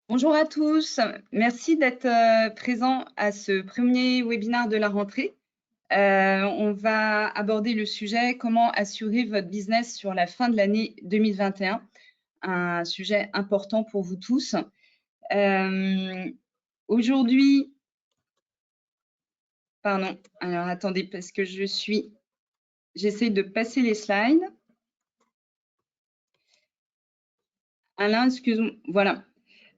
Bonjour à tous, merci d'être présents à ce premier webinaire de la rentrée. On va aborder le sujet « Comment assurer votre business sur la fin de l'année 2021 », un sujet important pour vous tous. Aujourd'hui, pardon, alors attendez parce que j'essaie de passer les slides. Alain, excuse-moi, voilà.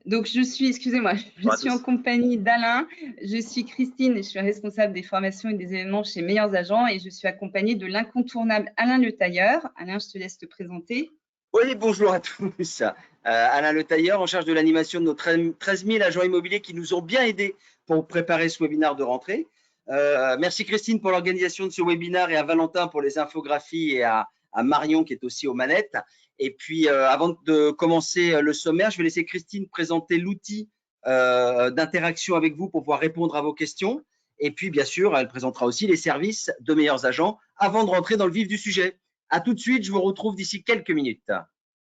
Donc, excusez-moi, je suis en compagnie d'Alain, je suis Christine et je suis responsable des formations et des événements chez Meilleurs Agents et je suis accompagnée de l'incontournable Alain Le Tailleur. Alain, je te laisse te présenter. Oui, bonjour à tous. Alain Le Tailleur, en charge de l'animation de nos 13 000 agents immobiliers qui nous ont bien aidés pour préparer ce webinaire de rentrée. Merci Christine pour l'organisation de ce webinaire et à Valentin pour les infographies et à Marion qui est aussi aux manettes. Et puis, avant de commencer le sommaire, je vais laisser Christine présenter l'outil d'interaction avec vous pour pouvoir répondre à vos questions. Et puis, bien sûr, elle présentera aussi les services de Meilleurs Agents avant de rentrer dans le vif du sujet. À tout de suite, je vous retrouve d'ici quelques minutes.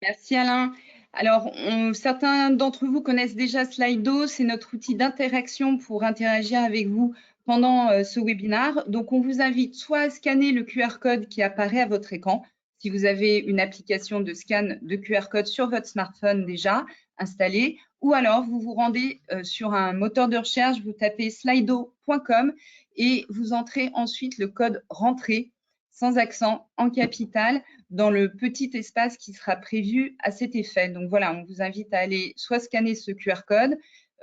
Merci Alain. Alors, certains d'entre vous connaissent déjà Slido, c'est notre outil d'interaction pour interagir avec vous pendant ce webinaire. Donc, on vous invite soit à scanner le QR code qui apparaît à votre écran, si vous avez une application de scan de QR code sur votre smartphone déjà installée, ou alors vous vous rendez sur un moteur de recherche, vous tapez slido.com et vous entrez ensuite le code rentrée sans accent en capital dans le petit espace qui sera prévu à cet effet. Donc voilà, on vous invite à aller soit scanner ce QR code,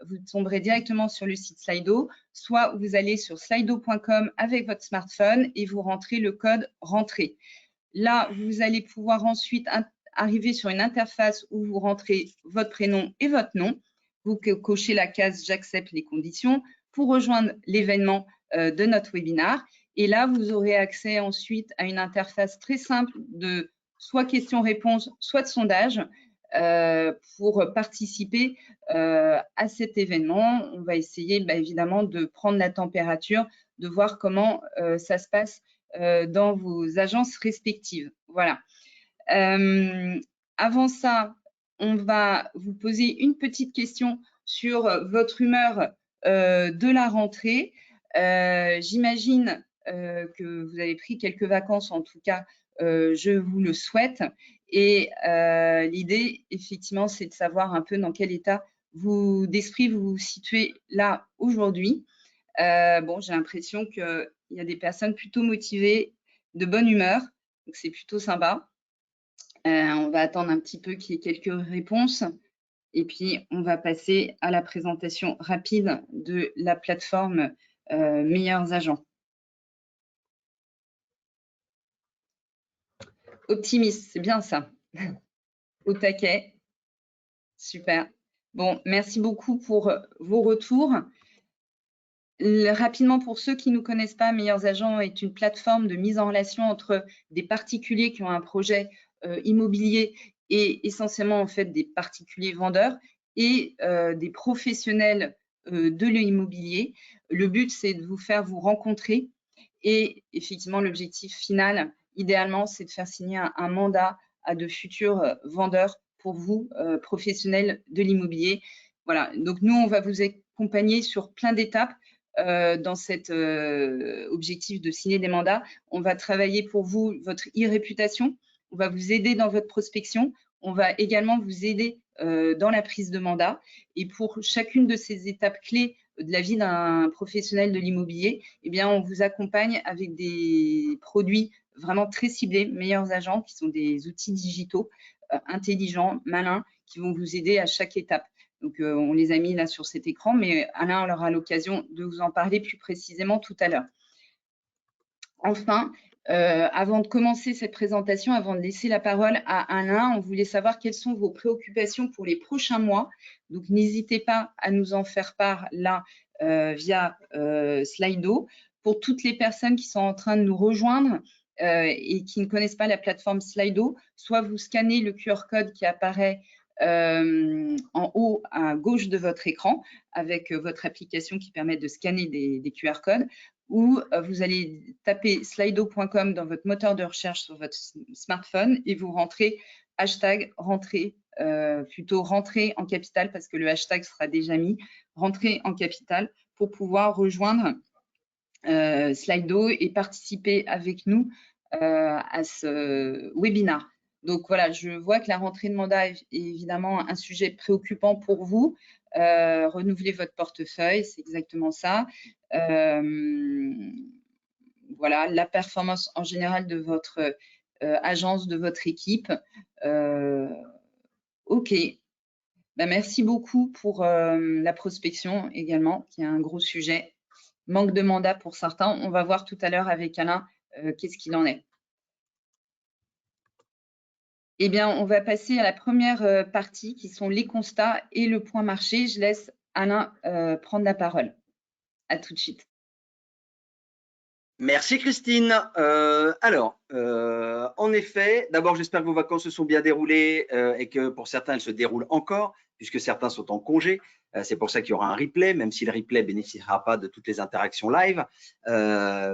vous tomberez directement sur le site Slido, soit vous allez sur slido.com avec votre smartphone et vous rentrez le code rentrée. Là, vous allez pouvoir ensuite arriver sur une interface où vous rentrez votre prénom et votre nom. Vous cochez la case « J'accepte les conditions » pour rejoindre l'événement de notre webinaire. Et là, vous aurez accès ensuite à une interface très simple de soit questions-réponses, soit de sondage pour participer à cet événement. On va essayer évidemment de prendre la température, de voir comment ça se passe dans vos agences respectives. Voilà. Avant ça, on va vous poser une petite question sur votre humeur de la rentrée. J'imagine que vous avez pris quelques vacances, en tout cas, je vous le souhaite. Et l'idée, effectivement, c'est de savoir un peu dans quel état d'esprit vous vous situez là aujourd'hui. Bon, j'ai l'impression qu'il y a des personnes plutôt motivées, de bonne humeur, donc c'est plutôt sympa. On va attendre un petit peu qu'il y ait quelques réponses et puis on va passer à la présentation rapide de la plateforme Meilleurs Agents. Optimiste, c'est bien ça. Au taquet. Super. Bon, merci beaucoup pour vos retours. Rapidement, pour ceux qui ne nous connaissent pas, Meilleurs Agents est une plateforme de mise en relation entre des particuliers qui ont un projet immobilier et essentiellement en fait des particuliers vendeurs et des professionnels de l'immobilier. Le but, c'est de vous faire vous rencontrer et effectivement, l'objectif final, idéalement, c'est de faire signer un mandat à de futurs vendeurs pour vous, professionnels de l'immobilier. Voilà, donc nous, on va vous accompagner sur plein d'étapes dans cet objectif de signer des mandats. On va travailler pour vous votre e-réputation, on va vous aider dans votre prospection, on va également vous aider dans la prise de mandat. Et pour chacune de ces étapes clés de la vie d'un professionnel de l'immobilier, eh bien, on vous accompagne avec des produits vraiment très ciblés, Meilleurs Agents, qui sont des outils digitaux intelligents, malins, qui vont vous aider à chaque étape. Donc, on les a mis là sur cet écran, mais Alain aura l'occasion de vous en parler plus précisément tout à l'heure. Enfin, avant de commencer cette présentation, avant de laisser la parole à Alain, on voulait savoir quelles sont vos préoccupations pour les prochains mois. Donc, n'hésitez pas à nous en faire part là via Slido. Pour toutes les personnes qui sont en train de nous rejoindre et qui ne connaissent pas la plateforme Slido, soit vous scannez le QR code qui apparaît en haut à gauche de votre écran avec votre application qui permet de scanner des QR codes, où vous allez taper slido.com dans votre moteur de recherche sur votre smartphone et vous rentrez hashtag rentrée, plutôt rentrée en capital parce que le hashtag sera déjà mis, rentrée en capital pour pouvoir rejoindre Slido et participer avec nous à ce webinaire. Donc voilà, je vois que la rentrée de mandat est évidemment un sujet préoccupant pour vous. Renouveler votre portefeuille, c'est exactement ça. Voilà, la performance en général de votre agence, de votre équipe. OK. Ben, merci beaucoup pour la prospection également, qui est un gros sujet. Manque de mandat pour certains. On va voir tout à l'heure avec Alain qu'est-ce qu'il en est. Eh bien, on va passer à la première partie qui sont les constats et le point marché. Je laisse Alain prendre la parole. À tout de suite. Merci Christine. En effet, d'abord j'espère que vos vacances se sont bien déroulées et que pour certains elles se déroulent encore puisque certains sont en congé. C'est pour ça qu'il y aura un replay, même si le replay ne bénéficiera pas de toutes les interactions live.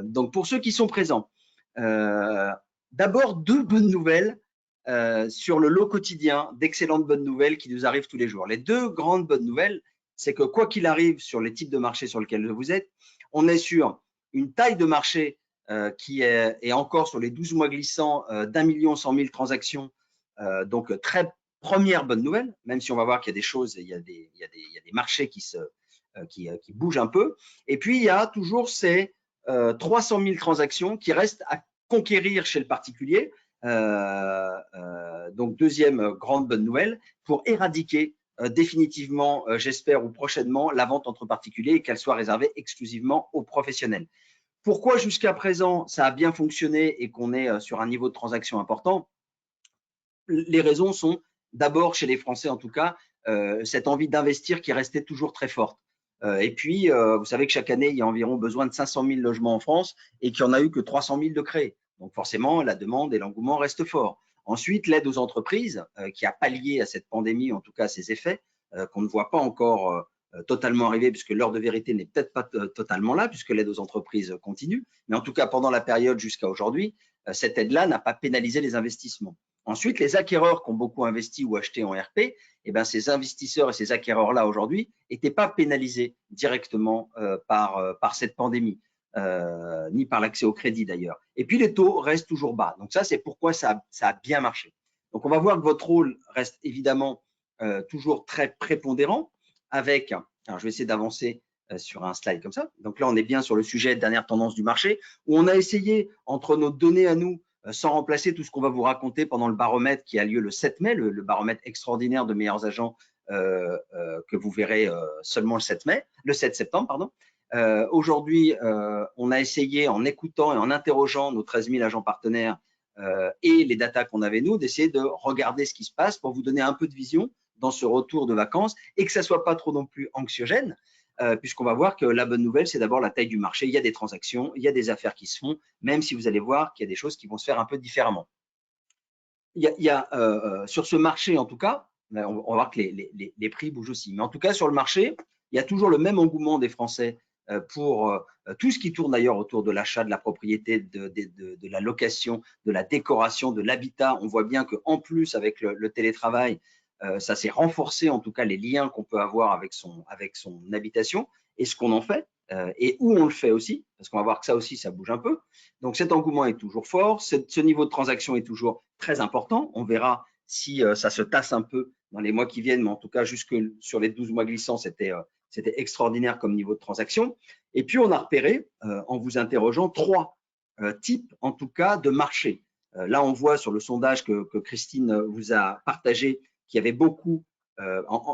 Donc pour ceux qui sont présents, d'abord 2 bonnes nouvelles sur le lot quotidien, d'excellentes bonnes nouvelles qui nous arrivent tous les jours. Les 2 grandes bonnes nouvelles, c'est que quoi qu'il arrive sur les types de marchés sur lesquels vous êtes, on est sur une taille de marché qui est encore sur les 12 mois glissants d'1 100 000 transactions. Donc, très première bonne nouvelle, même si on va voir qu'il y a des choses, il y a des marchés qui bougent un peu. Et puis, il y a toujours ces 300 000 transactions qui restent à conquérir chez le particulier. Donc, deuxième grande bonne nouvelle pour éradiquer définitivement, j'espère, ou prochainement, la vente entre particuliers et qu'elle soit réservée exclusivement aux professionnels. Pourquoi jusqu'à présent ça a bien fonctionné et qu'on est sur un niveau de transaction important? Les raisons sont d'abord chez les Français en tout cas, cette envie d'investir qui restait toujours très forte. Et puis, vous savez que chaque année, il y a environ besoin de 500 000 logements en France et qu'il n'y en a eu que 300 000 de créés. Donc forcément, la demande et l'engouement restent forts. Ensuite, l'aide aux entreprises qui a pallié à cette pandémie, en tout cas à ses effets, qu'on ne voit pas encore totalement arriver, puisque l'heure de vérité n'est peut-être pas totalement là, puisque l'aide aux entreprises continue. Mais en tout cas, pendant la période jusqu'à aujourd'hui, cette aide-là n'a pas pénalisé les investissements. Ensuite, les acquéreurs qui ont beaucoup investi ou acheté en RP, eh bien, ces investisseurs et ces acquéreurs-là aujourd'hui n'étaient pas pénalisés directement par cette pandémie, ni par l'accès au crédit d'ailleurs. Et puis, les taux restent toujours bas. Donc ça, c'est pourquoi ça a bien marché. Donc, on va voir que votre rôle reste évidemment toujours très prépondérant avec, alors je vais essayer d'avancer sur un slide comme ça. Donc là, on est bien sur le sujet de dernière tendance du marché où on a essayé, entre nos données à nous, sans remplacer tout ce qu'on va vous raconter pendant le baromètre qui a lieu le 7 mai, le baromètre extraordinaire de meilleurs agents que vous verrez seulement le 7 septembre, pardon. Aujourd'hui, on a essayé, en écoutant et en interrogeant nos 13 000 agents partenaires et les datas qu'on avait nous, d'essayer de regarder ce qui se passe pour vous donner un peu de vision dans ce retour de vacances et que ça ne soit pas trop non plus anxiogène, puisqu'on va voir que la bonne nouvelle, c'est d'abord la taille du marché. Il y a des transactions, il y a des affaires qui se font, même si vous allez voir qu'il y a des choses qui vont se faire un peu différemment. Sur ce marché, en tout cas, on va voir que les prix bougent aussi. Mais en tout cas, sur le marché, il y a toujours le même engouement des Français pour tout ce qui tourne d'ailleurs autour de l'achat, de la propriété, de la location, de la décoration, de l'habitat. On voit bien qu'en plus, avec le télétravail, ça s'est renforcé, en tout cas, les liens qu'on peut avoir avec son habitation et ce qu'on en fait et où on le fait aussi, parce qu'on va voir que ça aussi, ça bouge un peu. Donc, cet engouement est toujours fort. Ce niveau de transaction est toujours très important. On verra si ça se tasse un peu dans les mois qui viennent, mais en tout cas, jusque sur les 12 mois glissants, c'était extraordinaire comme niveau de transaction. Et puis, on a repéré, en vous interrogeant, 3 types, en tout cas, de marchés. Là, on voit sur le sondage que Christine vous a partagé qu'il y avait beaucoup.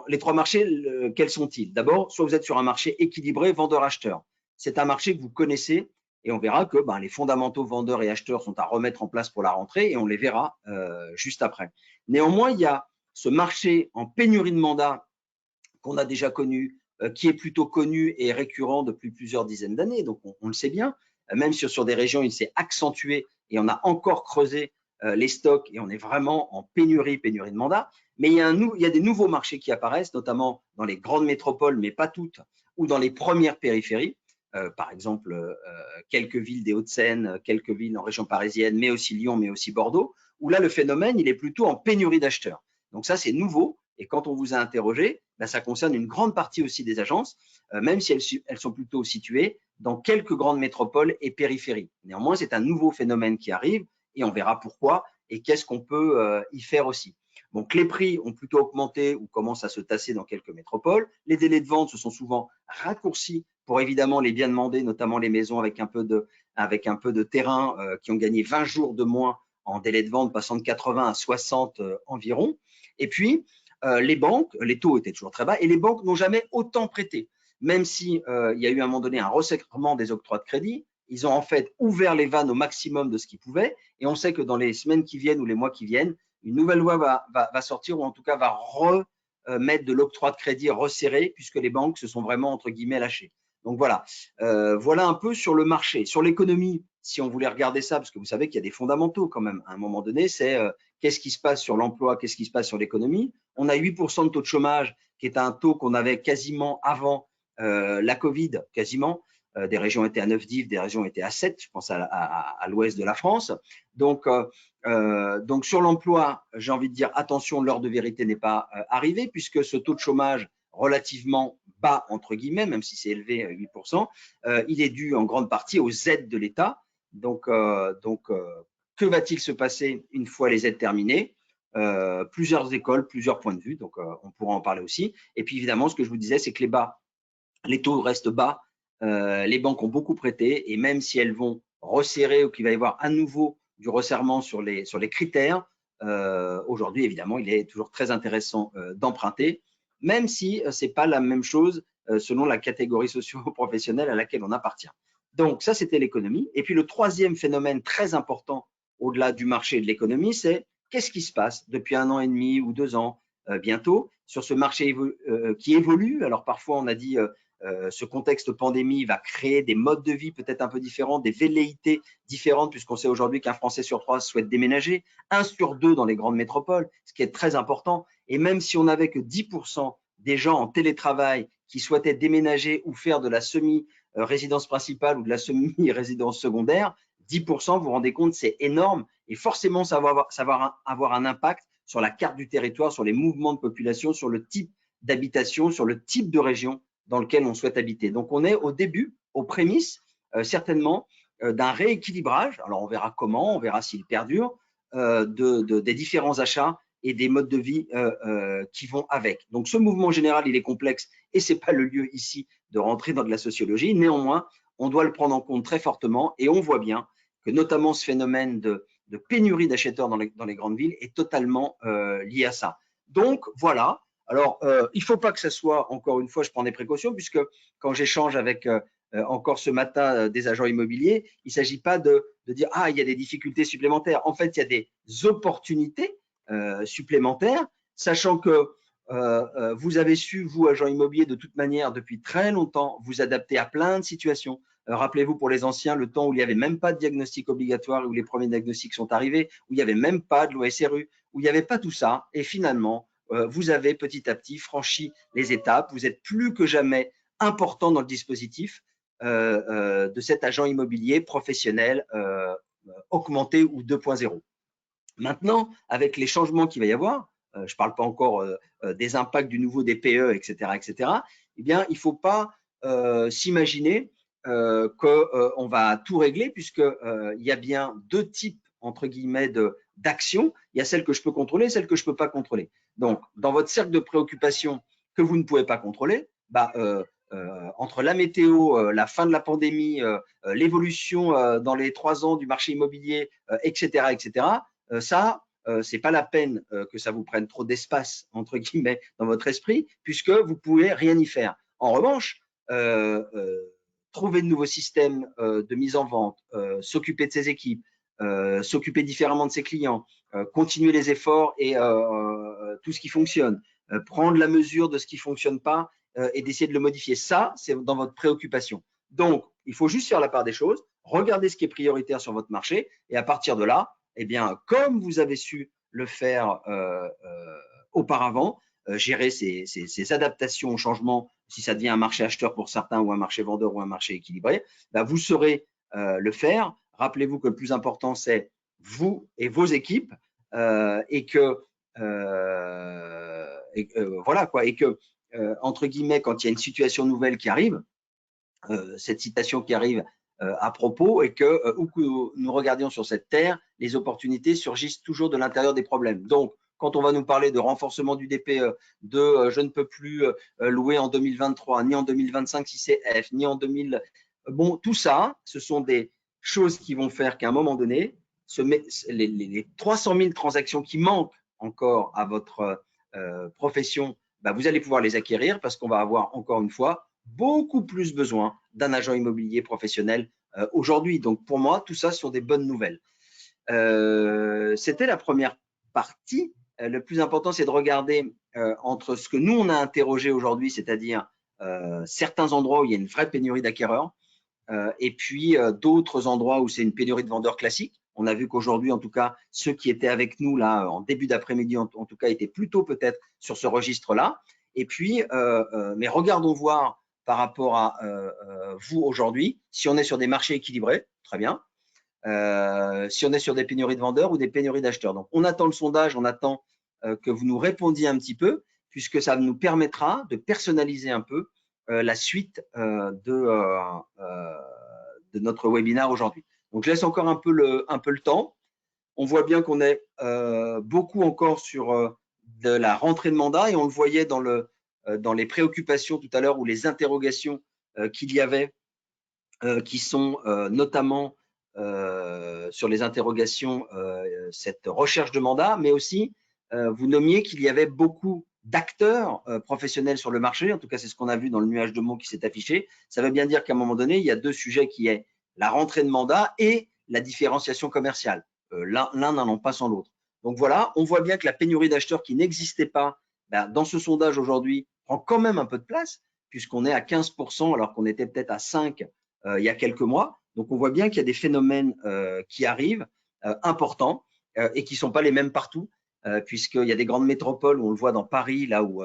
Les 3 marchés, quels sont-ils? D'abord, soit vous êtes sur un marché équilibré vendeur-acheteur. C'est un marché que vous connaissez et on verra que les fondamentaux vendeurs et acheteurs sont à remettre en place pour la rentrée et on les verra juste après. Néanmoins, il y a ce marché en pénurie de mandats qu'on a déjà connu, qui est plutôt connu et récurrent depuis plusieurs dizaines d'années, donc on le sait bien. Même sur des régions, il s'est accentué et on a encore creusé les stocks et on est vraiment en pénurie de mandats. Mais il y a des nouveaux marchés qui apparaissent, notamment dans les grandes métropoles, mais pas toutes, ou dans les premières périphéries. par exemple quelques villes des Hauts-de-Seine, quelques villes en région parisienne, mais aussi Lyon, mais aussi Bordeaux, où là, le phénomène, il est plutôt en pénurie d'acheteurs. Donc ça, c'est nouveau. Et quand on vous a interrogé, ben, ça concerne une grande partie aussi des agences, même si elles sont plutôt situées dans quelques grandes métropoles et périphéries. Néanmoins, c'est un nouveau phénomène qui arrive et on verra pourquoi et qu'est-ce qu'on peut y faire aussi. Donc, les prix ont plutôt augmenté ou commencent à se tasser dans quelques métropoles. Les délais de vente se sont souvent raccourcis pour évidemment les biens demandés, notamment les maisons avec un peu de terrain qui ont gagné 20 jours de moins en délai de vente, passant de 80 à 60 environ. Et puis, les banques, les taux étaient toujours très bas et les banques n'ont jamais autant prêté. Même si il y a eu à un moment donné un resserrement des octrois de crédit, ils ont en fait ouvert les vannes au maximum de ce qu'ils pouvaient. Et on sait que dans les semaines qui viennent ou les mois qui viennent, une nouvelle loi va sortir ou en tout cas va remettre de l'octroi de crédit resserré puisque les banques se sont vraiment entre guillemets lâchées. Donc voilà, voilà un peu sur le marché. Sur l'économie, si on voulait regarder ça, parce que vous savez qu'il y a des fondamentaux quand même à un moment donné, c'est qu'est-ce qui se passe sur l'emploi, qu'est-ce qui se passe sur l'économie. On a 8% de taux de chômage, qui est un taux qu'on avait quasiment avant la Covid, quasiment. Des régions étaient à 9-10, des régions étaient à 7, je pense à l'ouest de la France. Donc sur l'emploi, j'ai envie de dire attention, l'heure de vérité n'est pas arrivée, puisque ce taux de chômage relativement bas, entre guillemets, même si c'est élevé à 8%, il est dû en grande partie aux aides de l'État. Donc que va-t-il se passer une fois les aides terminées? Plusieurs écoles, plusieurs points de vue, donc on pourra en parler aussi. Et puis évidemment, ce que je vous disais, c'est que les taux restent bas, les banques ont beaucoup prêté, et même si elles vont resserrer ou qu'il va y avoir à nouveau du resserrement sur les critères, aujourd'hui, évidemment, il est toujours très intéressant d'emprunter, même si ce n'est pas la même chose selon la catégorie socio-professionnelle à laquelle on appartient. Donc, ça, c'était l'économie. Et puis, le troisième phénomène très important au-delà du marché et de l'économie, c'est qu'est-ce qui se passe depuis 1 an et demi ou 2 ans bientôt sur ce marché qui évolue. Alors, parfois, on a dit ce contexte pandémie va créer des modes de vie peut-être un peu différents, des velléités différentes, puisqu'on sait aujourd'hui qu'un Français sur 3 souhaite déménager, 1 sur 2 dans les grandes métropoles, ce qui est très important. Et même si on n'avait que 10% des gens en télétravail qui souhaitaient déménager ou faire de la semi-résidence principale ou de la semi-résidence secondaire, 10%, vous vous rendez compte, c'est énorme. Et forcément, ça va avoir un impact sur la carte du territoire, sur les mouvements de population, sur le type d'habitation, sur le type de région dans lequel on souhaite habiter. Donc, on est au début, aux prémices, certainement, d'un rééquilibrage. Alors, on verra comment, on verra s'il perdure, des différents achats et des modes de vie qui vont avec. Donc, ce mouvement général, il est complexe et ce n'est pas le lieu ici de rentrer dans de la sociologie. Néanmoins, on doit le prendre en compte très fortement et on voit bien que notamment ce phénomène de pénurie d'acheteurs dans les grandes villes est totalement lié à ça. Donc, voilà. Alors, il ne faut pas que ce soit, encore une fois, je prends des précautions, puisque quand j'échange avec encore ce matin des agents immobiliers, il ne s'agit pas de dire « Ah, il y a des difficultés supplémentaires ». En fait, il y a des opportunités supplémentaires, sachant que vous avez su, vous, agents immobiliers, de toute manière, depuis très longtemps, vous adapter à plein de situations. Rappelez-vous, pour les anciens, le temps où il n'y avait même pas de diagnostic obligatoire, où les premiers diagnostics sont arrivés, où il n'y avait même pas de loi SRU, où il n'y avait pas tout ça, et finalement, vous avez petit à petit franchi les étapes. Vous êtes plus que jamais important dans le dispositif de cet agent immobilier professionnel augmenté ou 2.0. Maintenant, avec les changements qu'il va y avoir, je ne parle pas encore des impacts du nouveau DPE, etc., eh bien, il ne faut pas s'imaginer qu'on va tout régler, puisqu'il y a bien 2 types, entre guillemets, d'actions. Il y a celles que je peux contrôler et celles que je ne peux pas contrôler. Donc, dans votre cercle de préoccupation que vous ne pouvez pas contrôler, entre la météo, la fin de la pandémie, l'évolution dans les 3 ans du marché immobilier, etc., ça, ce n'est pas la peine que ça vous prenne trop d'espace, entre guillemets, dans votre esprit, puisque vous ne pouvez rien y faire. En revanche, trouver de nouveaux systèmes de mise en vente, s'occuper de ses équipes, s'occuper différemment de ses clients, continuer les efforts et tout ce qui fonctionne, prendre la mesure de ce qui ne fonctionne pas et d'essayer de le modifier. Ça, c'est dans votre préoccupation. Donc, il faut juste faire la part des choses, regarder ce qui est prioritaire sur votre marché et à partir de là, eh bien, comme vous avez su le faire auparavant, gérer ces adaptations au changement, si ça devient un marché acheteur pour certains ou un marché vendeur ou un marché équilibré, bah, vous saurez le faire. Rappelez-vous que le plus important, c'est vous et vos équipes et que voilà quoi, et que entre guillemets, quand il y a une situation nouvelle qui arrive, cette citation qui arrive à propos, et que où que nous regardions sur cette terre, les opportunités surgissent toujours de l'intérieur des problèmes. Donc, quand on va nous parler de renforcement du DPE, de je ne peux plus louer en 2023, ni en 2025 si c'est F, ni en 2000. Bon, tout ça, ce sont des choses qui vont faire qu'à un moment donné, les 300 000 transactions qui manquent encore à votre profession, bah, vous allez pouvoir les acquérir parce qu'on va avoir encore une fois beaucoup plus besoin d'un agent immobilier professionnel aujourd'hui. Donc pour moi, tout ça sont des bonnes nouvelles. C'était la première partie. Le plus important, c'est de regarder entre ce que nous, on a interrogé aujourd'hui, c'est-à-dire certains endroits où il y a une vraie pénurie d'acquéreurs, et puis d'autres endroits où c'est une pénurie de vendeurs classiques. On a vu qu'aujourd'hui, en tout cas, ceux qui étaient avec nous là en début d'après-midi, en tout cas, étaient plutôt peut-être sur ce registre-là. Et puis, mais regardons voir par rapport à vous aujourd'hui, si on est sur des marchés équilibrés, très bien. Si on est sur des pénuries de vendeurs ou des pénuries d'acheteurs. Donc, on attend le sondage, on attend que vous nous répondiez un petit peu, puisque ça nous permettra de personnaliser un peu la suite de notre webinaire aujourd'hui. Donc, je laisse encore un peu le temps. On voit bien qu'on est beaucoup encore sur de la rentrée de mandat, et on le voyait dans les préoccupations tout à l'heure, ou les interrogations qu'il y avait, qui sont notamment sur les interrogations, cette recherche de mandat, mais aussi vous nommiez qu'il y avait beaucoup d'acteurs professionnels sur le marché. En tout cas, c'est ce qu'on a vu dans le nuage de mots qui s'est affiché. Ça veut bien dire qu'à un moment donné, il y a deux sujets qui est la rentrée de mandat et la différenciation commerciale. L'un n'en pas sans l'autre. Donc voilà, on voit bien que la pénurie d'acheteurs qui n'existait pas dans ce sondage aujourd'hui prend quand même un peu de place, puisqu'on est à 15% alors qu'on était peut-être à 5 il y a quelques mois. Donc on voit bien qu'il y a des phénomènes qui arrivent importants et qui ne sont pas les mêmes partout, puisqu'il y a des grandes métropoles où on le voit dans Paris, là où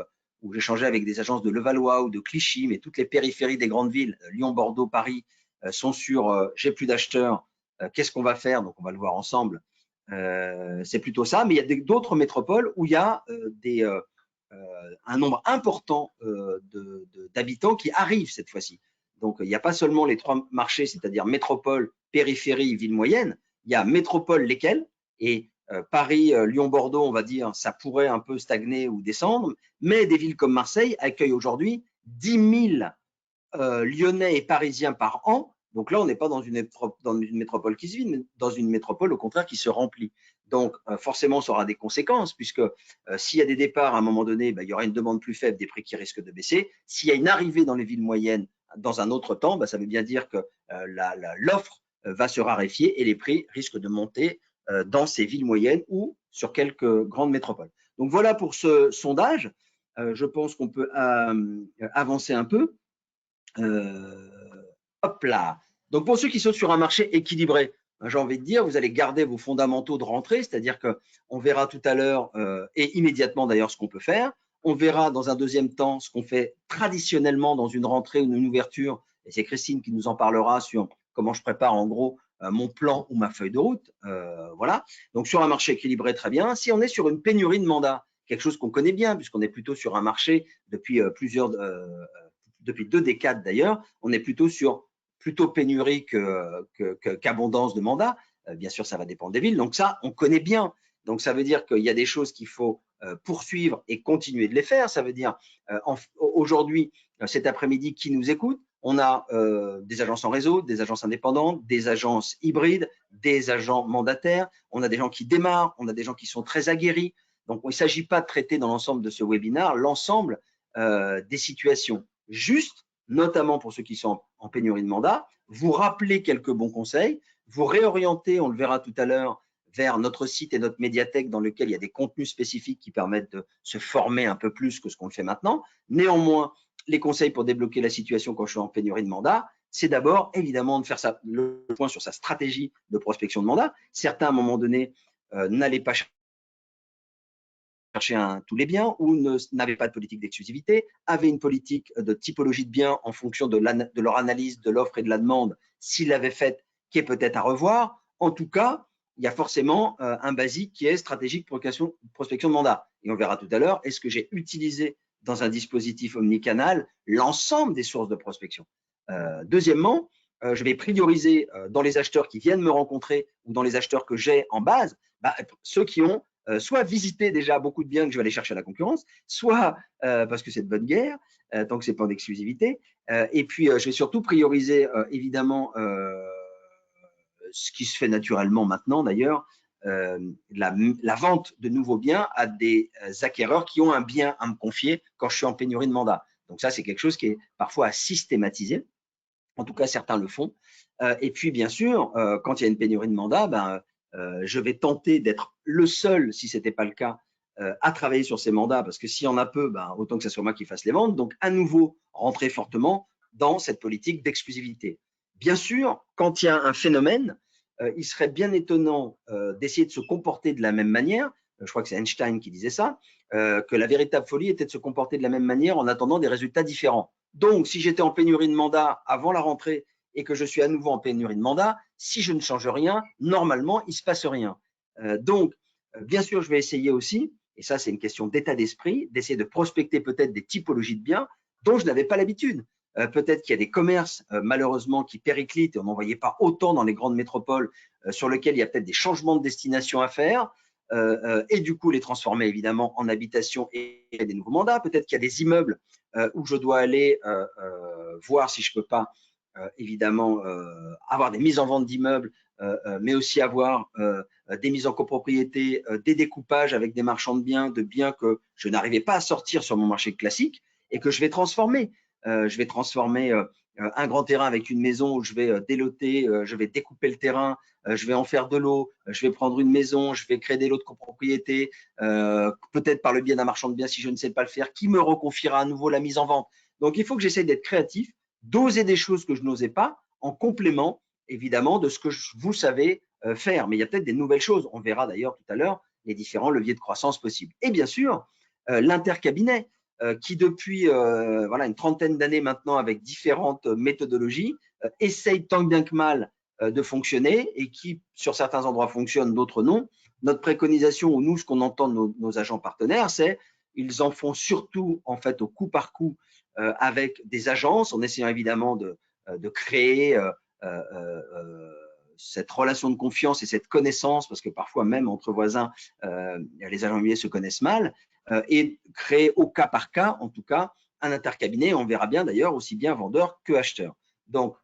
j'échangeais avec des agences de Levallois ou de Clichy, mais toutes les périphéries des grandes villes, Lyon, Bordeaux, Paris, sont sur j'ai plus d'acheteurs, qu'est-ce qu'on va faire? Donc on va le voir ensemble. C'est plutôt ça, mais il y a d'autres métropoles où il y a un nombre important d'habitants qui arrivent cette fois-ci. Donc, il n'y a pas seulement les trois marchés, c'est-à-dire métropole, périphérie, ville moyenne. Il y a métropole, lesquelles, et Paris, Lyon, Bordeaux, on va dire, ça pourrait un peu stagner ou descendre, mais des villes comme Marseille accueillent aujourd'hui 10 000 Lyonnais et Parisiens par an. Donc là, on n'est pas dans une métropole qui se vide, mais dans une métropole, au contraire, qui se remplit. Donc, forcément, ça aura des conséquences, puisque s'il y a des départs, à un moment donné, il y aura une demande plus faible, des prix qui risquent de baisser. S'il y a une arrivée dans les villes moyennes dans un autre temps, ça veut bien dire que l'offre va se raréfier et les prix risquent de monter dans ces villes moyennes ou sur quelques grandes métropoles. Donc, voilà pour ce sondage. Je pense qu'on peut avancer un peu. Hop là. Donc, pour ceux qui sont sur un marché équilibré, j'ai envie de dire, vous allez garder vos fondamentaux de rentrée, c'est-à-dire qu'on verra tout à l'heure et immédiatement d'ailleurs ce qu'on peut faire. On verra dans un deuxième temps ce qu'on fait traditionnellement dans une rentrée ou une ouverture. Et c'est Christine qui nous en parlera sur comment je prépare en gros mon plan ou ma feuille de route. Voilà. Donc, sur un marché équilibré, très bien. Si on est sur une pénurie de mandats, quelque chose qu'on connaît bien puisqu'on est plutôt sur un marché depuis depuis 2 décades d'ailleurs, on est plutôt sur pénurie qu'abondance de mandats. Bien sûr, ça va dépendre des villes. Donc ça, on connaît bien. Donc ça veut dire qu'il y a des choses qu'il faut poursuivre et continuer de les faire. Ça veut dire aujourd'hui, cet après-midi, qui nous écoute, on a des agences en réseau, des agences indépendantes, des agences hybrides, des agents mandataires. On a des gens qui démarrent, on a des gens qui sont très aguerris. Donc il ne s'agit pas de traiter dans l'ensemble de ce webinaire l'ensemble des situations. Juste, notamment pour ceux qui sont en pénurie de mandat, vous rappelez quelques bons conseils, vous réorientez, on le verra tout à l'heure, vers notre site et notre médiathèque dans lequel il y a des contenus spécifiques qui permettent de se former un peu plus que ce qu'on le fait maintenant. Néanmoins, les conseils pour débloquer la situation quand je suis en pénurie de mandat, c'est d'abord évidemment de faire le point sur sa stratégie de prospection de mandat. Certains, à un moment donné, n'allaient pas cherchaient tous les biens ou n'avaient pas de politique d'exclusivité, avaient une politique de typologie de biens en fonction de leur analyse de l'offre et de la demande, s'ils l'avaient faite, qui est peut-être à revoir. En tout cas, il y a forcément un basique qui est stratégique prospection de mandat. Et on verra tout à l'heure, est-ce que j'ai utilisé dans un dispositif omnicanal l'ensemble des sources de prospection. Deuxièmement, je vais prioriser dans les acheteurs qui viennent me rencontrer ou dans les acheteurs que j'ai en base, ceux qui ont soit visité déjà beaucoup de biens que je vais aller chercher à la concurrence, soit parce que c'est de bonne guerre, tant que c'est pas en exclusivité. Et puis, je vais surtout prioriser évidemment ce qui se fait naturellement maintenant d'ailleurs, la vente de nouveaux biens à des acquéreurs qui ont un bien à me confier quand je suis en pénurie de mandat. Donc ça, c'est quelque chose qui est parfois à systématiser. En tout cas, certains le font. Et puis, bien sûr, quand il y a une pénurie de mandat, je vais tenter d'être le seul, si ce n'était pas le cas, à travailler sur ces mandats, parce que s'il y en a peu, autant que ce soit moi qui fasse les ventes. Donc, à nouveau, rentrer fortement dans cette politique d'exclusivité. Bien sûr, quand il y a un phénomène, il serait bien étonnant d'essayer de se comporter de la même manière, je crois que c'est Einstein qui disait ça, que la véritable folie était de se comporter de la même manière en attendant des résultats différents. Donc, si j'étais en pénurie de mandat avant la rentrée et que je suis à nouveau en pénurie de mandat, si je ne change rien, normalement, il ne se passe rien. Donc, bien sûr, je vais essayer aussi, et ça c'est une question d'état d'esprit, d'essayer de prospecter peut-être des typologies de biens dont je n'avais pas l'habitude. Peut-être qu'il y a des commerces, malheureusement, qui périclitent, et on n'en voyait pas autant dans les grandes métropoles, sur lesquels il y a peut-être des changements de destination à faire, et du coup les transformer évidemment en habitation et des nouveaux mandats. Peut-être qu'il y a des immeubles où je dois aller voir si je ne peux pas évidemment avoir des mises en vente d'immeubles, mais aussi avoir des mises en copropriété, des découpages avec des marchands de biens que je n'arrivais pas à sortir sur mon marché classique et que je vais transformer. Je vais transformer un grand terrain avec une maison où je vais déloter, je vais découper le terrain, je vais en faire de l'eau, je vais prendre une maison, je vais créer des lots de copropriété, peut-être par le biais d'un marchand de biens si je ne sais pas le faire, qui me reconfiera à nouveau la mise en vente. Donc, il faut que j'essaye d'être créatif, d'oser des choses que je n'osais pas, en complément, évidemment, de ce que vous savez faire. Mais il y a peut-être des nouvelles choses. On verra d'ailleurs tout à l'heure les différents leviers de croissance possibles. Et bien sûr, l'intercabinet, qui depuis voilà, une trentaine d'années maintenant, avec différentes méthodologies, essaye tant bien que mal de fonctionner et qui, sur certains endroits, fonctionne, d'autres non. Notre préconisation, ou nous, ce qu'on entend de nos agents partenaires, c'est ils en font surtout en fait au coup par coup avec des agences, en essayant évidemment de créer cette relation de confiance et cette connaissance, parce que parfois même entre voisins, les agents immobiliers se connaissent mal, et créer au cas par cas, en tout cas, un intercabinet. On verra bien d'ailleurs aussi bien vendeur que acheteur. Donc,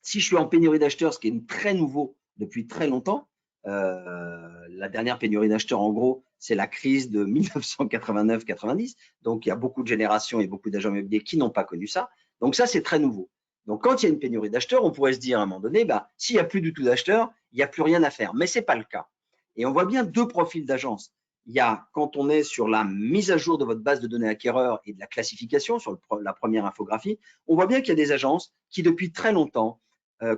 si je suis en pénurie d'acheteurs, ce qui est très nouveau depuis très longtemps, la dernière pénurie d'acheteurs, en gros, c'est la crise de 1989-90. Donc, il y a beaucoup de générations et beaucoup d'agents immobiliers qui n'ont pas connu ça. Donc, ça, c'est très nouveau. Donc, quand il y a une pénurie d'acheteurs, on pourrait se dire à un moment donné, s'il n'y a plus du tout d'acheteurs, il n'y a plus rien à faire. Mais ce n'est pas le cas. Et on voit bien deux profils d'agences. Il y a, quand on est sur la mise à jour de votre base de données acquéreurs et de la classification sur la première infographie, on voit bien qu'il y a des agences qui, depuis très longtemps,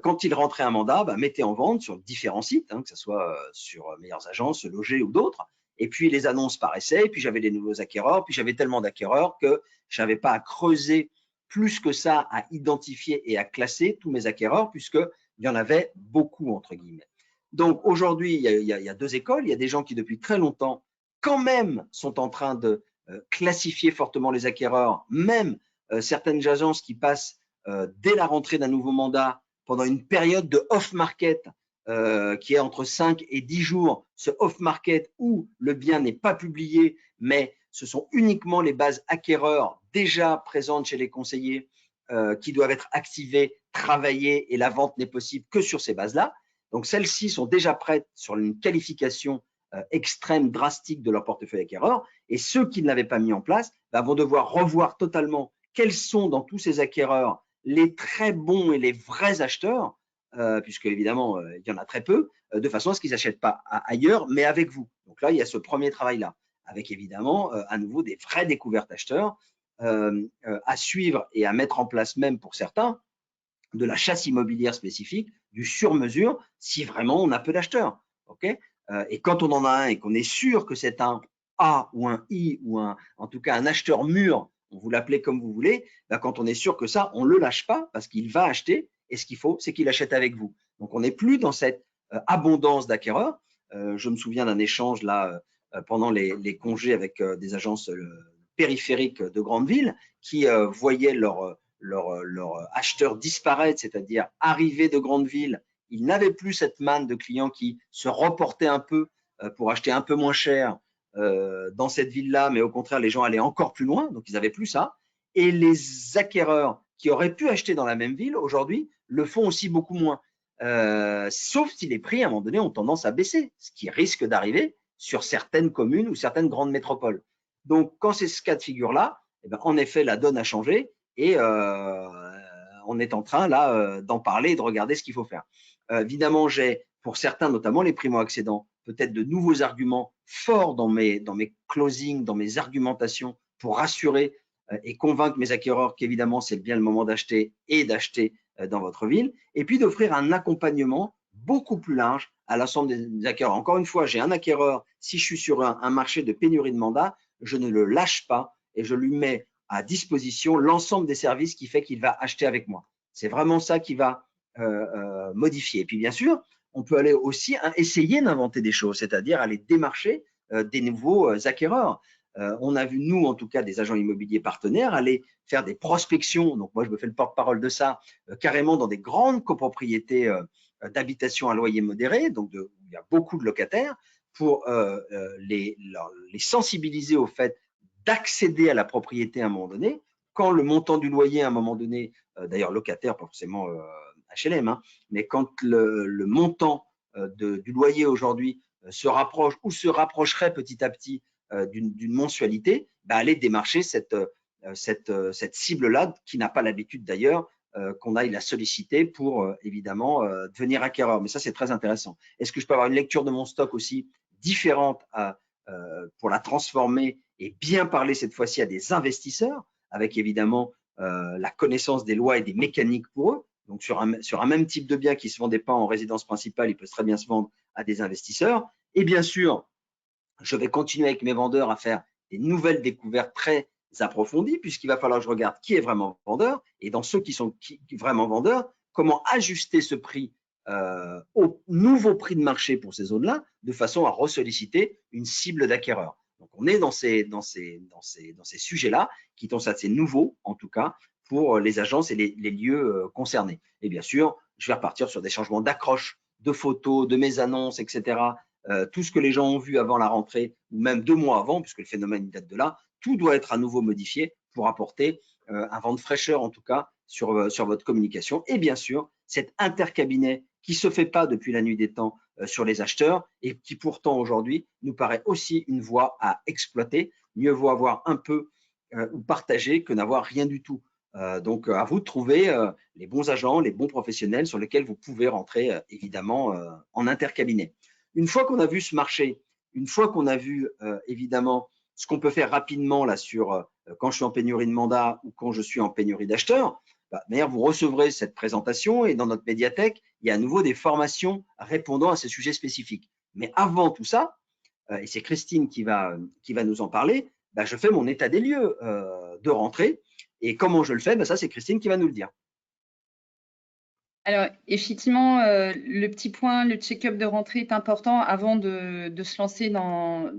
quand ils rentraient un mandat, mettaient en vente sur différents sites, que ce soit sur Meilleures Agences, Loger ou d'autres. Et puis, les annonces paraissaient, et puis j'avais des nouveaux acquéreurs, puis j'avais tellement d'acquéreurs que je n'avais pas à creuser plus que ça, à identifier et à classer tous mes acquéreurs, puisqu'il y en avait beaucoup, entre guillemets. Donc, aujourd'hui, il y a deux écoles. Il y a des gens qui, depuis très longtemps, quand même, sont en train de classifier fortement les acquéreurs, même certaines agences qui passent dès la rentrée d'un nouveau mandat pendant une période de off-market qui est entre 5 et 10 jours, ce off-market où le bien n'est pas publié, mais ce sont uniquement les bases acquéreurs déjà présentes chez les conseillers qui doivent être activées, travaillées, et la vente n'est possible que sur ces bases-là. Donc, celles-ci sont déjà prêtes sur une qualification extrême, drastique de leur portefeuille acquéreur, et ceux qui ne l'avaient pas mis en place vont devoir revoir totalement quels sont dans tous ces acquéreurs les très bons et les vrais acheteurs, puisque évidemment, il y en a très peu, de façon à ce qu'ils n'achètent pas ailleurs, mais avec vous. Donc là, il y a ce premier travail-là, avec évidemment à nouveau des vraies découvertes acheteurs à suivre et à mettre en place, même pour certains, de la chasse immobilière spécifique, du sur-mesure, si vraiment on a peu d'acheteurs. Okay, et quand on en a un et qu'on est sûr que c'est un A ou un I ou en tout cas un acheteur mûr, on vous l'appelez comme vous voulez, ben, quand on est sûr que ça, on ne le lâche pas parce qu'il va acheter et ce qu'il faut, c'est qu'il achète avec vous. Donc, on n'est plus dans cette abondance d'acquéreurs. Je me souviens d'un échange là pendant les congés avec des agences périphériques de grandes villes qui voyaient leurs acheteurs disparaître, c'est-à-dire arriver de grandes villes. Ils n'avaient plus cette manne de clients qui se reportaient un peu pour acheter un peu moins cher dans cette ville-là, mais au contraire, les gens allaient encore plus loin, donc ils n'avaient plus ça. Et les acquéreurs qui auraient pu acheter dans la même ville, aujourd'hui, le font aussi beaucoup moins. Sauf si les prix, à un moment donné, ont tendance à baisser, ce qui risque d'arriver sur certaines communes ou certaines grandes métropoles. Donc, quand c'est ce cas de figure-là, eh ben, en effet, la donne a changé et on est en train là d'en parler et de regarder ce qu'il faut faire. Évidemment, j'ai pour certains, notamment les primo-accédants, peut-être de nouveaux arguments forts dans mes closings, dans mes argumentations pour rassurer et convaincre mes acquéreurs qu'évidemment, c'est bien le moment d'acheter et d'acheter dans votre ville. Et puis d'offrir un accompagnement beaucoup plus large à l'ensemble des acquéreurs. Encore une fois, j'ai un acquéreur, si je suis sur un marché de pénurie de mandat, je ne le lâche pas et je lui mets à disposition l'ensemble des services qui fait qu'il va acheter avec moi. C'est vraiment ça qui va modifier. Et puis bien sûr, on peut aller aussi essayer d'inventer des choses, c'est-à-dire aller démarcher des nouveaux acquéreurs. On a vu, nous, en tout cas, des agents immobiliers partenaires aller faire des prospections. Donc, moi, je me fais le porte-parole de ça, carrément dans des grandes copropriétés d'habitation à loyer modéré, donc où il y a beaucoup de locataires, pour les sensibiliser au fait d'accéder à la propriété à un moment donné, quand le montant du loyer à un moment donné, d'ailleurs locataire, pas forcément HLM, hein, mais quand le montant du loyer aujourd'hui se rapproche ou se rapprocherait petit à petit d'une mensualité, bah, aller démarcher cette cible-là, qui n'a pas l'habitude d'ailleurs qu'on aille la solliciter pour évidemment devenir acquéreur. Mais ça, c'est très intéressant. Est-ce que je peux avoir une lecture de mon stock aussi différente pour la transformer et bien parler cette fois-ci à des investisseurs, avec évidemment la connaissance des lois et des mécaniques pour eux. Donc, sur un même type de bien qui ne se vendait pas en résidence principale, il peut très bien se vendre à des investisseurs. Et bien sûr, je vais continuer avec mes vendeurs à faire des nouvelles découvertes très approfondies, puisqu'il va falloir que je regarde qui est vraiment vendeur, et dans ceux qui sont vraiment vendeurs, comment ajuster ce prix au nouveau prix de marché pour ces zones-là, de façon à ressolliciter une cible d'acquéreurs. Donc, on est dans ces sujets-là, qui sont assez nouveaux, en tout cas, pour les agences et les lieux concernés. Et bien sûr, je vais repartir sur des changements d'accroche, de photos, de mes annonces, etc., tout ce que les gens ont vu avant la rentrée, ou même 2 mois avant, puisque le phénomène date de là, tout doit être à nouveau modifié pour apporter un vent de fraîcheur, en tout cas, sur votre communication. Et bien sûr, cet intercabinet qui ne se fait pas depuis la nuit des temps sur les acheteurs et qui pourtant aujourd'hui nous paraît aussi une voie à exploiter. Mieux vaut avoir un peu ou partager que n'avoir rien du tout. Donc, à vous de trouver les bons agents, les bons professionnels sur lesquels vous pouvez rentrer évidemment en intercabinet. Une fois qu'on a vu ce marché, une fois qu'on a vu évidemment ce qu'on peut faire rapidement là sur quand je suis en pénurie de mandat ou quand je suis en pénurie d'acheteurs, bah, d'ailleurs vous recevrez cette présentation et dans notre médiathèque, il y a à nouveau des formations répondant à ces sujets spécifiques. Mais avant tout ça, et c'est Christine qui va nous en parler, bah, je fais mon état des lieux de rentrée. Et comment je le fais, bah, ça c'est Christine qui va nous le dire. Alors, effectivement, le petit point, le check-up de rentrée est important avant de se lancer dans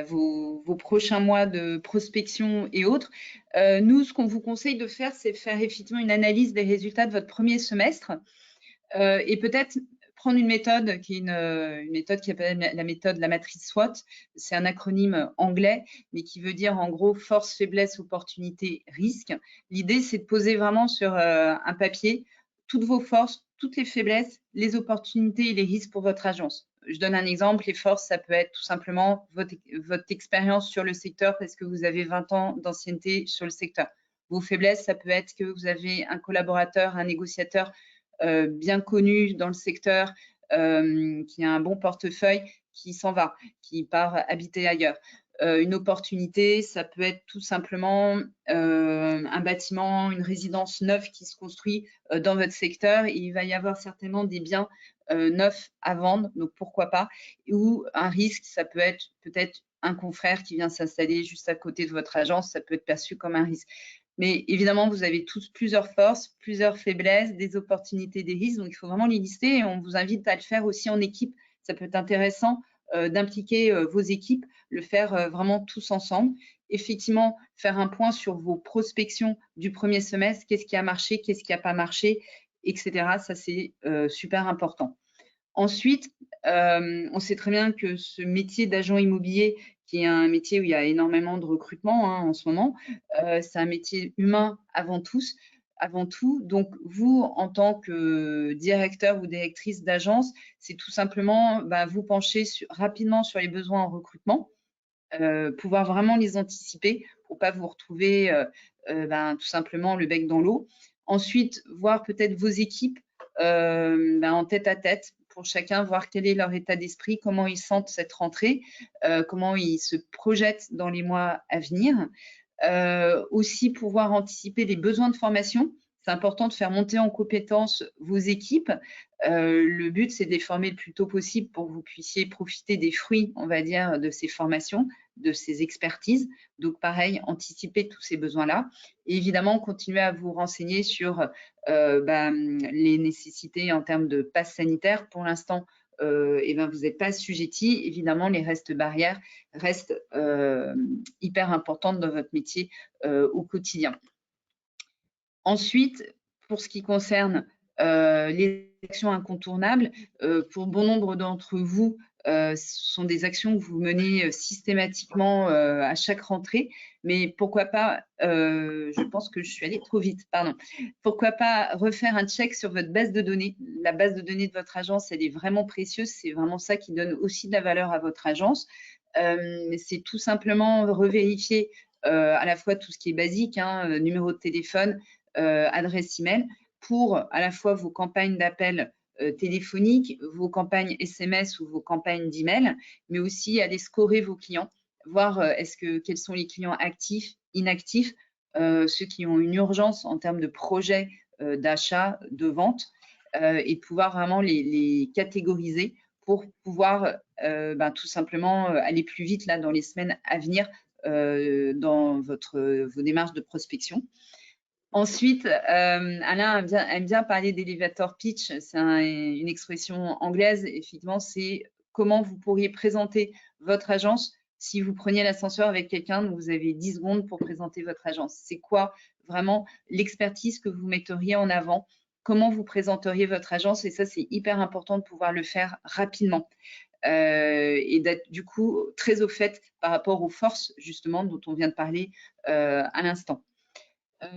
vos prochains mois de prospection et autres. Nous, ce qu'on vous conseille de faire, c'est faire effectivement une analyse des résultats de votre premier semestre et peut-être prendre une méthode qui est une méthode qui s'appelle la méthode de la matrice SWOT. C'est un acronyme anglais, mais qui veut dire en gros force, faiblesse, opportunité, risque. L'idée, c'est de poser vraiment sur un papier toutes vos forces, toutes les faiblesses, les opportunités et les risques pour votre agence. Je donne un exemple. Les forces, ça peut être tout simplement votre expérience sur le secteur parce que vous avez 20 ans d'ancienneté sur le secteur. Vos faiblesses, ça peut être que vous avez un collaborateur, un négociateur bien connu dans le secteur, qui a un bon portefeuille, qui s'en va, qui part habiter ailleurs. Une opportunité, ça peut être tout simplement un bâtiment, une résidence neuve qui se construit dans votre secteur. Et il va y avoir certainement des biens neufs à vendre, donc pourquoi pas. Ou un risque, ça peut être peut-être un confrère qui vient s'installer juste à côté de votre agence, ça peut être perçu comme un risque. Mais évidemment, vous avez tous plusieurs forces, plusieurs faiblesses, des opportunités, des risques. Donc, il faut vraiment les lister et on vous invite à le faire aussi en équipe. Ça peut être intéressant d'impliquer vos équipes, le faire vraiment tous ensemble. Effectivement, faire un point sur vos prospections du premier semestre, qu'est-ce qui a marché, qu'est-ce qui n'a pas marché, etc. Ça, c'est super important. Ensuite, on sait très bien que ce métier d'agent immobilier, qui est un métier où il y a énormément de recrutement en ce moment, c'est un métier humain avant tout. Donc, vous, en tant que directeur ou directrice d'agence, c'est tout simplement vous pencher rapidement sur les besoins en recrutement, pouvoir vraiment les anticiper pour ne pas vous retrouver tout simplement le bec dans l'eau. Ensuite, voir peut-être vos équipes en tête-à-tête pour chacun, voir quel est leur état d'esprit, comment ils sentent cette rentrée, comment ils se projettent dans les mois à venir. Aussi pouvoir anticiper les besoins de formation. C'est important de faire monter en compétence vos équipes. Le but, c'est de les former le plus tôt possible pour que vous puissiez profiter des fruits, on va dire, de ces formations, de ces expertises. Donc, pareil, anticiper tous ces besoins-là. Et évidemment, continuer à vous renseigner sur les nécessités en termes de passe sanitaire. Pour l'instant, vous n'êtes pas assujetti. Évidemment, les restes barrières restent hyper importantes dans votre métier au quotidien. Ensuite, pour ce qui concerne les actions incontournables, pour bon nombre d'entre vous, ce sont des actions que vous menez systématiquement à chaque rentrée, mais pourquoi pas, je pense que je suis allée trop vite, pardon, pourquoi pas refaire un check sur votre base de données. La base de données de votre agence, elle est vraiment précieuse, c'est vraiment ça qui donne aussi de la valeur à votre agence. C'est tout simplement revérifier à la fois tout ce qui est basique, numéro de téléphone, adresse email, pour à la fois vos campagnes d'appel téléphoniques, vos campagnes SMS ou vos campagnes d'email, mais aussi aller scorer vos clients, voir quels sont les clients actifs, inactifs, ceux qui ont une urgence en termes de projet d'achat, de vente, et pouvoir vraiment les catégoriser pour pouvoir tout simplement aller plus vite là dans les semaines à venir dans vos démarches de prospection. Ensuite, Alain aime bien parler d'elevator pitch. C'est une expression anglaise. Effectivement, c'est comment vous pourriez présenter votre agence si vous preniez l'ascenseur avec quelqu'un, donc vous avez 10 secondes pour présenter votre agence. C'est quoi vraiment l'expertise que vous metteriez en avant? Comment vous présenteriez votre agence? Et ça, c'est hyper important de pouvoir le faire rapidement. Et d'être du coup très au fait par rapport aux forces justement dont on vient de parler à l'instant.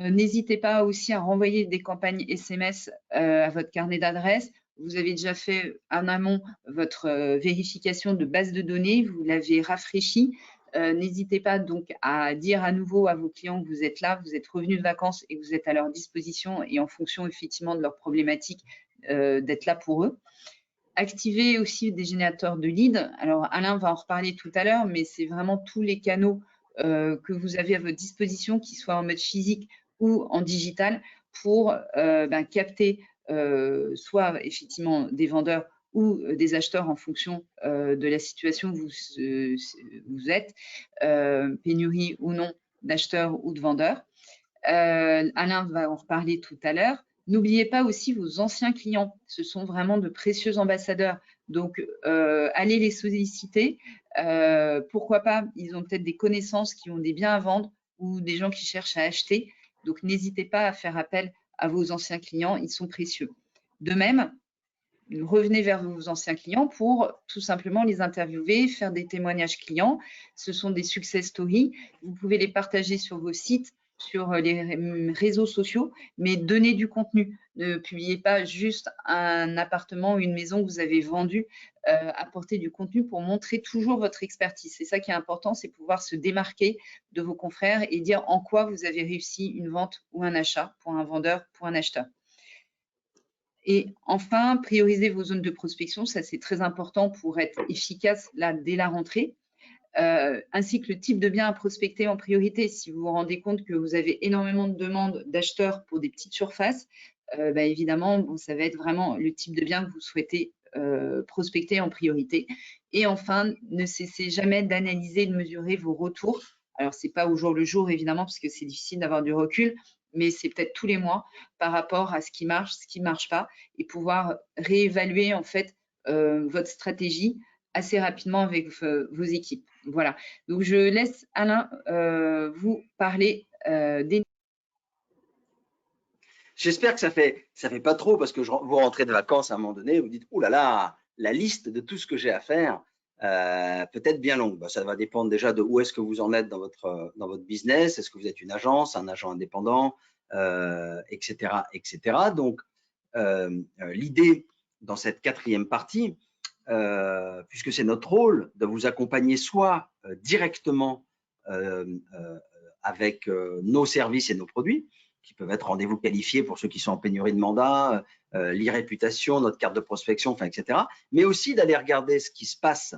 N'hésitez pas aussi à renvoyer des campagnes SMS à votre carnet d'adresses. Vous avez déjà fait en amont votre vérification de base de données, vous l'avez rafraîchi. N'hésitez pas donc à dire à nouveau à vos clients que vous êtes là, vous êtes revenus de vacances et que vous êtes à leur disposition et en fonction effectivement de leurs problématiques, d'être là pour eux. Activez aussi des générateurs de leads. Alors, Alain va en reparler tout à l'heure, mais c'est vraiment tous les canaux que vous avez à votre disposition, qu'ils soient en mode physique ou en digital, pour capter soit effectivement des vendeurs ou des acheteurs en fonction de la situation où vous êtes, pénurie ou non d'acheteurs ou de vendeurs. Alain va en reparler tout à l'heure. N'oubliez pas aussi vos anciens clients. Ce sont vraiment de précieux ambassadeurs. Donc, allez les solliciter. Pourquoi pas, ils ont peut-être des connaissances qui ont des biens à vendre ou des gens qui cherchent à acheter. Donc, n'hésitez pas à faire appel à vos anciens clients. Ils sont précieux. De même, revenez vers vos anciens clients pour tout simplement les interviewer, faire des témoignages clients. Ce sont des success stories. Vous pouvez les partager sur vos sites, sur les réseaux sociaux, mais donnez du contenu. Ne publiez pas juste un appartement ou une maison que vous avez vendu. Apportez du contenu pour montrer toujours votre expertise. C'est ça qui est important, c'est pouvoir se démarquer de vos confrères et dire en quoi vous avez réussi une vente ou un achat pour un vendeur, pour un acheteur. Et enfin, prioriser vos zones de prospection, ça c'est très important pour être efficace là dès la rentrée. Ainsi que le type de bien à prospecter en priorité. Si vous vous rendez compte que vous avez énormément de demandes d'acheteurs pour des petites surfaces, évidemment, ça va être vraiment le type de bien que vous souhaitez prospecter en priorité. Et enfin, ne cessez jamais d'analyser et de mesurer vos retours. Alors, ce n'est pas au jour le jour, évidemment, parce que c'est difficile d'avoir du recul, mais c'est peut-être tous les mois par rapport à ce qui marche, ce qui ne marche pas, et pouvoir réévaluer en fait votre stratégie assez rapidement avec vos équipes. Voilà. Donc, je laisse Alain vous parler des... J'espère que ça fait pas trop, parce que vous rentrez de vacances à un moment donné, vous dites « Ouh là là, la liste de tout ce que j'ai à faire, peut-être bien longue ». Ça va dépendre déjà de où est-ce que vous en êtes dans votre business. Est-ce que vous êtes une agence, un agent indépendant, etc., etc. Donc, l'idée dans cette 4e partie, puisque c'est notre rôle de vous accompagner soit directement avec nos services et nos produits, qui peuvent être rendez-vous qualifiés pour ceux qui sont en pénurie de mandat, l'e-réputation, notre carte de prospection, enfin, etc. Mais aussi d'aller regarder ce qui se passe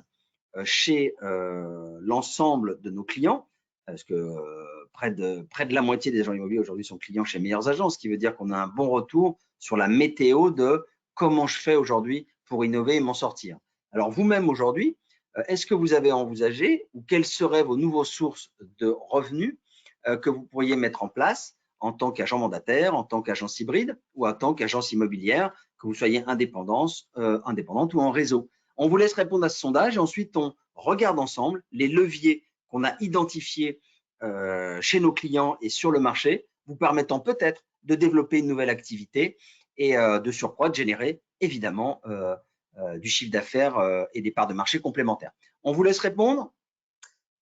chez l'ensemble de nos clients, parce que près de la moitié des agents immobiliers aujourd'hui sont clients chez Meilleures Agences, ce qui veut dire qu'on a un bon retour sur la météo de comment je fais aujourd'hui pour innover et m'en sortir. Alors vous-même aujourd'hui, est-ce que vous avez envisagé ou quelles seraient vos nouvelles sources de revenus que vous pourriez mettre en place en tant qu'agent mandataire, en tant qu'agence hybride ou en tant qu'agence immobilière, que vous soyez indépendante ou en réseau? On vous laisse répondre à ce sondage et ensuite on regarde ensemble les leviers qu'on a identifiés chez nos clients et sur le marché, vous permettant peut-être de développer une nouvelle activité et de surcroît de générer évidemment du chiffre d'affaires et des parts de marché complémentaires. On vous laisse répondre.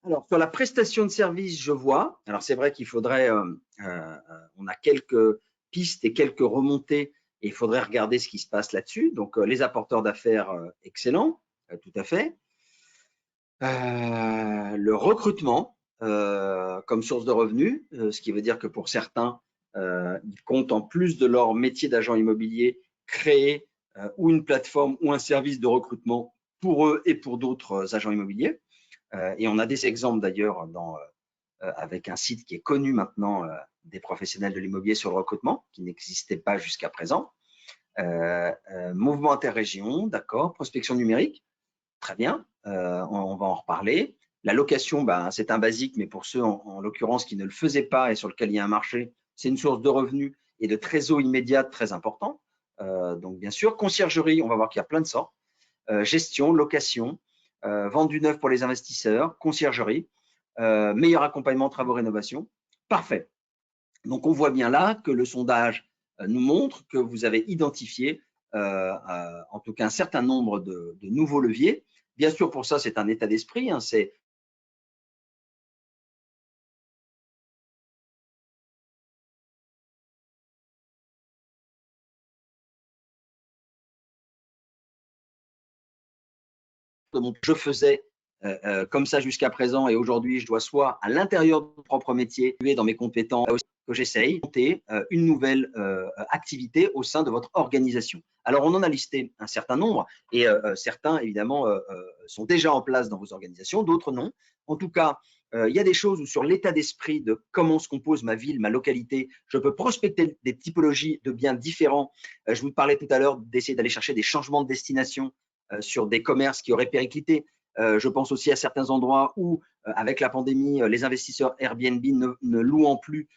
Alors, sur la prestation de service, je vois. Alors, c'est vrai qu'il faudrait, on a quelques pistes et quelques remontées et il faudrait regarder ce qui se passe là-dessus. Donc, les apporteurs d'affaires, excellent, tout à fait. Le recrutement comme source de revenus, ce qui veut dire que pour certains, ils comptent en plus de leur métier d'agent immobilier créer ou une plateforme ou un service de recrutement pour eux et pour d'autres agents immobiliers. Et on a des exemples d'ailleurs avec un site qui est connu maintenant des professionnels de l'immobilier sur le recrutement, qui n'existait pas jusqu'à présent. Mouvement interrégion, d'accord. Prospection numérique, très bien, on va en reparler. La location, c'est un basique, mais pour ceux en l'occurrence qui ne le faisaient pas et sur lequel il y a un marché, c'est une source de revenus et de trésor immédiate très important. Donc bien sûr, conciergerie, on va voir qu'il y a plein de sortes. Gestion, location, vente du neuf pour les investisseurs, conciergerie, meilleur accompagnement, travaux, rénovation. Parfait. Donc, on voit bien là que le sondage nous montre que vous avez identifié en tout cas un certain nombre de nouveaux leviers. Bien sûr, pour ça, c'est un état d'esprit, hein, c'est je faisais comme ça jusqu'à présent et aujourd'hui, je dois soit à l'intérieur de mon propre métier, dans mes compétences, que j'essaye de monter une nouvelle activité au sein de votre organisation. Alors, on en a listé un certain nombre et certains, évidemment, sont déjà en place dans vos organisations, d'autres non. En tout cas, il y a des choses où sur l'état d'esprit de comment se compose ma ville, ma localité, je peux prospecter des typologies de biens différents. Je vous parlais tout à l'heure d'essayer d'aller chercher des changements de destination sur des commerces qui auraient périclité. Je pense aussi à certains endroits où, avec la pandémie, les investisseurs Airbnb ne louant plus,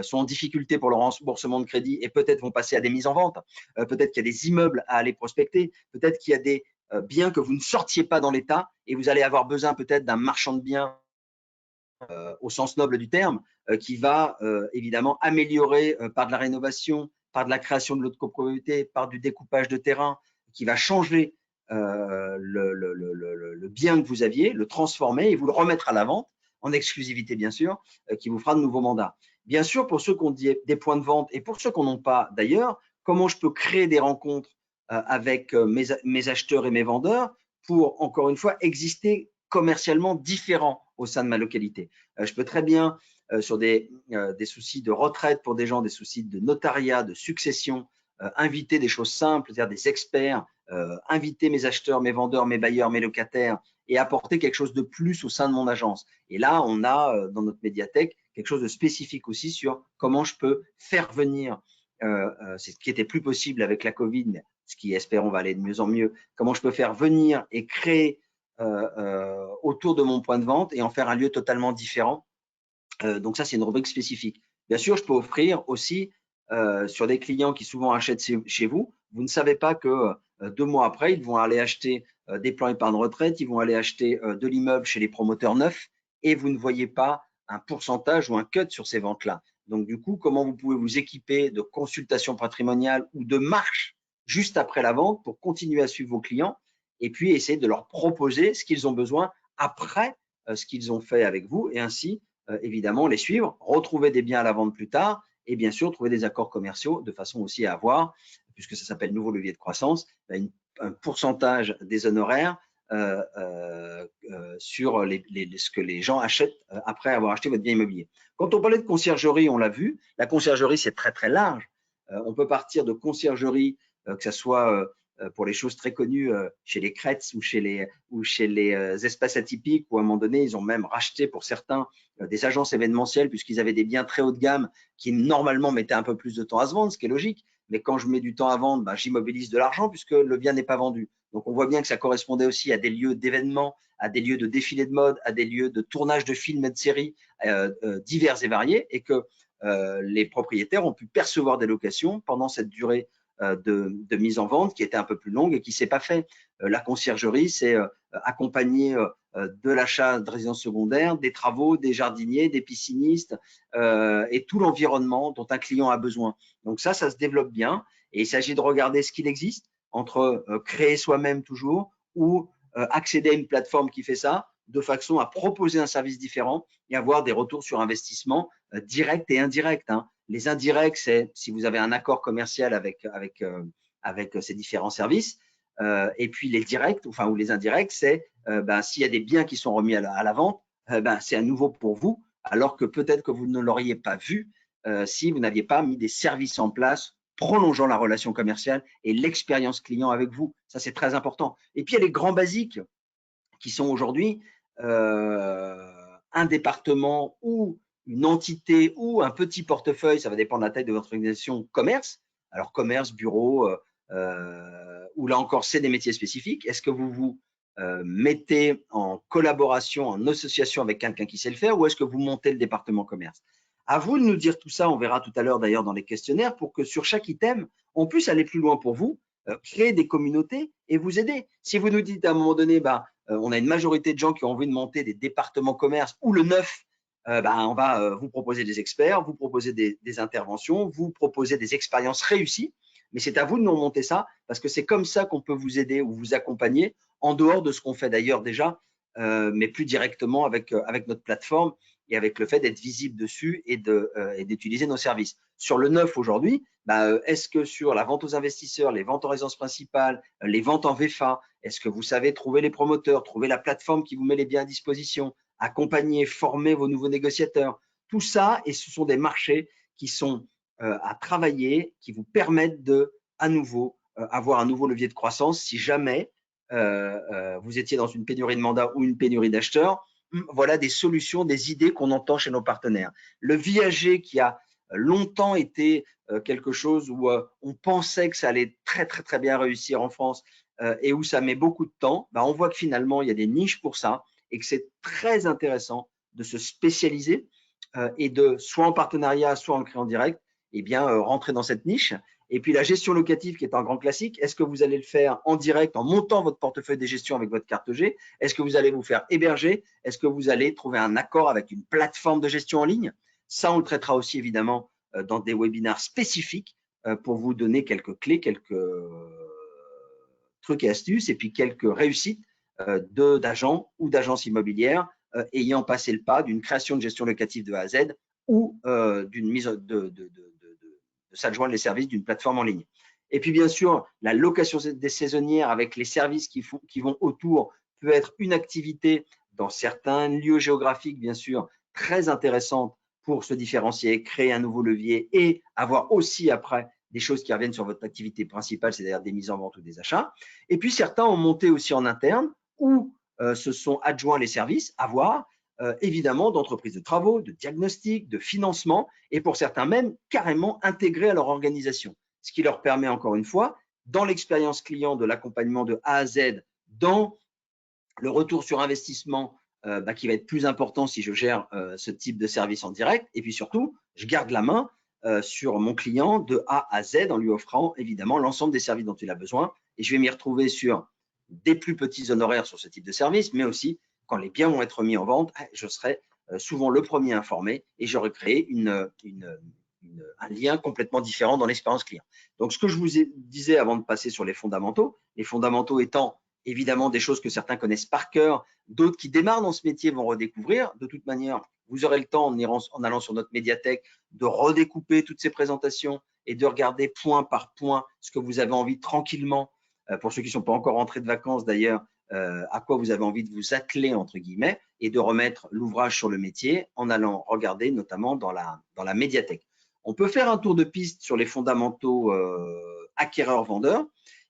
sont en difficulté pour le remboursement de crédit et peut-être vont passer à des mises en vente. Peut-être qu'il y a des immeubles à aller prospecter. Peut-être qu'il y a des biens que vous ne sortiez pas dans l'état et vous allez avoir besoin peut-être d'un marchand de biens au sens noble du terme, qui va évidemment améliorer par de la rénovation, par de la création de lots de copropriété, par du découpage de terrain, qui va changer le bien que vous aviez, le transformer et vous le remettre à la vente, en exclusivité bien sûr, qui vous fera de nouveaux mandats. Bien sûr, pour ceux qui ont des points de vente et pour ceux qui n'en ont pas d'ailleurs, comment je peux créer des rencontres avec mes acheteurs et mes vendeurs pour, encore une fois, exister commercialement différents au sein de ma localité. Je peux très bien, sur des soucis de retraite pour des gens, des soucis de notariat, de succession, inviter des choses simples, c'est-à-dire des experts, inviter mes acheteurs, mes vendeurs, mes bailleurs, mes locataires et apporter quelque chose de plus au sein de mon agence. Et là, on a dans notre médiathèque quelque chose de spécifique aussi sur comment je peux faire venir, c'est ce qui était plus possible avec la Covid, mais ce qui, espérons, va aller de mieux en mieux. Comment je peux faire venir et créer autour de mon point de vente et en faire un lieu totalement différent. Donc ça, c'est une rubrique spécifique. Bien sûr, je peux offrir aussi sur des clients qui souvent achètent chez vous. Vous ne savez pas que 2 mois après, ils vont aller acheter des plans épargne retraite, ils vont aller acheter de l'immeuble chez les promoteurs neufs et vous ne voyez pas un pourcentage ou un cut sur ces ventes-là. Donc du coup, comment vous pouvez vous équiper de consultations patrimoniales ou de marche juste après la vente pour continuer à suivre vos clients et puis essayer de leur proposer ce qu'ils ont besoin après ce qu'ils ont fait avec vous et ainsi évidemment les suivre, retrouver des biens à la vente plus tard et bien sûr trouver des accords commerciaux de façon aussi à avoir, puisque ça s'appelle nouveau levier de croissance, un pourcentage des honoraires sur ce que les gens achètent après avoir acheté votre bien immobilier. Quand on parlait de conciergerie, on l'a vu, la conciergerie c'est très très large. On peut partir de conciergerie, que ce soit pour les choses très connues chez les Kretz ou chez les espaces atypiques, où à un moment donné, ils ont même racheté pour certains des agences événementielles puisqu'ils avaient des biens très haut de gamme qui normalement mettaient un peu plus de temps à se vendre, ce qui est logique. Mais quand je mets du temps à vendre, bah, j'immobilise de l'argent puisque le bien n'est pas vendu. Donc, on voit bien que ça correspondait aussi à des lieux d'événements, à des lieux de défilés de mode, à des lieux de tournage de films et de séries divers et variés et que les propriétaires ont pu percevoir des locations pendant cette durée de mise en vente qui était un peu plus longue et qui ne s'est pas fait. La conciergerie, c'est accompagner de l'achat de résidences secondaires, des travaux, des jardiniers, des piscinistes et tout l'environnement dont un client a besoin. Donc ça se développe bien et il s'agit de regarder ce qu'il existe entre créer soi-même toujours ou accéder à une plateforme qui fait ça de façon à proposer un service différent et avoir des retours sur investissement directs et indirects. Hein. Les indirects, c'est si vous avez un accord commercial avec ces différents services. Et puis les directs, ou les indirects, c'est s'il y a des biens qui sont remis à la vente, c'est à nouveau pour vous, alors que peut-être que vous ne l'auriez pas vu si vous n'aviez pas mis des services en place prolongeant la relation commerciale et l'expérience client avec vous. Ça, c'est très important. Et puis, il y a les grands basiques qui sont aujourd'hui un département ou une entité ou un petit portefeuille, ça va dépendre de la taille de votre organisation, commerce. Alors, commerce, bureau, ou là encore, c'est des métiers spécifiques. Est-ce que vous vous mettez en collaboration, en association avec quelqu'un qui sait le faire ou est-ce que vous montez le département commerce? À vous de nous dire tout ça, on verra tout à l'heure d'ailleurs dans les questionnaires, pour que sur chaque item, on puisse aller plus loin pour vous, créer des communautés et vous aider. Si vous nous dites à un moment donné, on a une majorité de gens qui ont envie de monter des départements commerce ou le neuf, on va vous proposer des experts, vous proposer des interventions, vous proposer des expériences réussies. Mais c'est à vous de nous remonter ça parce que c'est comme ça qu'on peut vous aider ou vous accompagner en dehors de ce qu'on fait d'ailleurs déjà, mais plus directement avec notre plateforme et avec le fait d'être visible dessus et d'utiliser nos services. Sur le neuf aujourd'hui, est-ce que sur la vente aux investisseurs, les ventes en résidence principale, les ventes en VFA, est-ce que vous savez trouver les promoteurs, trouver la plateforme qui vous met les biens à disposition, accompagner, former vos nouveaux négociateurs? Tout ça, et ce sont des marchés qui sont à travailler, qui vous permettent de, à nouveau, avoir un nouveau levier de croissance si jamais vous étiez dans une pénurie de mandats ou une pénurie d'acheteurs. Voilà des solutions, des idées qu'on entend chez nos partenaires. Le viager qui a longtemps été quelque chose où on pensait que ça allait très très très bien réussir en France et où ça met beaucoup de temps, on voit que finalement il y a des niches pour ça et que c'est très intéressant de se spécialiser et de soit en partenariat, soit en le créant direct, rentrer dans cette niche. Et puis la gestion locative qui est un grand classique, est-ce que vous allez le faire en direct en montant votre portefeuille de gestion avec votre carte G? Est-ce que vous allez vous faire héberger? Est-ce que vous allez trouver un accord avec une plateforme de gestion en ligne? Ça, on le traitera aussi évidemment dans des webinaires spécifiques pour vous donner quelques clés, quelques trucs et astuces et puis quelques réussites d'agents ou d'agences immobilières ayant passé le pas d'une création de gestion locative de A à Z ou d'une mise de s'adjoindre les services d'une plateforme en ligne. Et puis bien sûr, la location des saisonnières avec les services qui vont autour peut être une activité dans certains lieux géographiques, bien sûr, très intéressante pour se différencier, créer un nouveau levier et avoir aussi après des choses qui reviennent sur votre activité principale, c'est-à-dire des mises en vente ou des achats. Et puis certains ont monté aussi en interne ou se sont adjoints les services à voir évidemment d'entreprises de travaux, de diagnostic, de financement et pour certains même carrément intégrés à leur organisation. Ce qui leur permet encore une fois dans l'expérience client de l'accompagnement de A à Z, dans le retour sur investissement qui va être plus important si je gère ce type de service en direct. Et puis surtout, je garde la main sur mon client de A à Z en lui offrant évidemment l'ensemble des services dont il a besoin. Et je vais m'y retrouver sur des plus petits honoraires sur ce type de service, mais aussi quand les biens vont être mis en vente, je serai souvent le premier informé et j'aurai créé un lien complètement différent dans l'expérience client. Donc, ce que je vous disais avant de passer sur les fondamentaux étant évidemment des choses que certains connaissent par cœur, d'autres qui démarrent dans ce métier vont redécouvrir. De toute manière, vous aurez le temps en allant sur notre médiathèque de redécouper toutes ces présentations et de regarder point par point ce que vous avez envie tranquillement, pour ceux qui ne sont pas encore rentrés de vacances d'ailleurs, à quoi vous avez envie de vous atteler entre guillemets et de remettre l'ouvrage sur le métier en allant regarder notamment dans la médiathèque. On peut faire un tour de piste sur les fondamentaux acquéreurs-vendeurs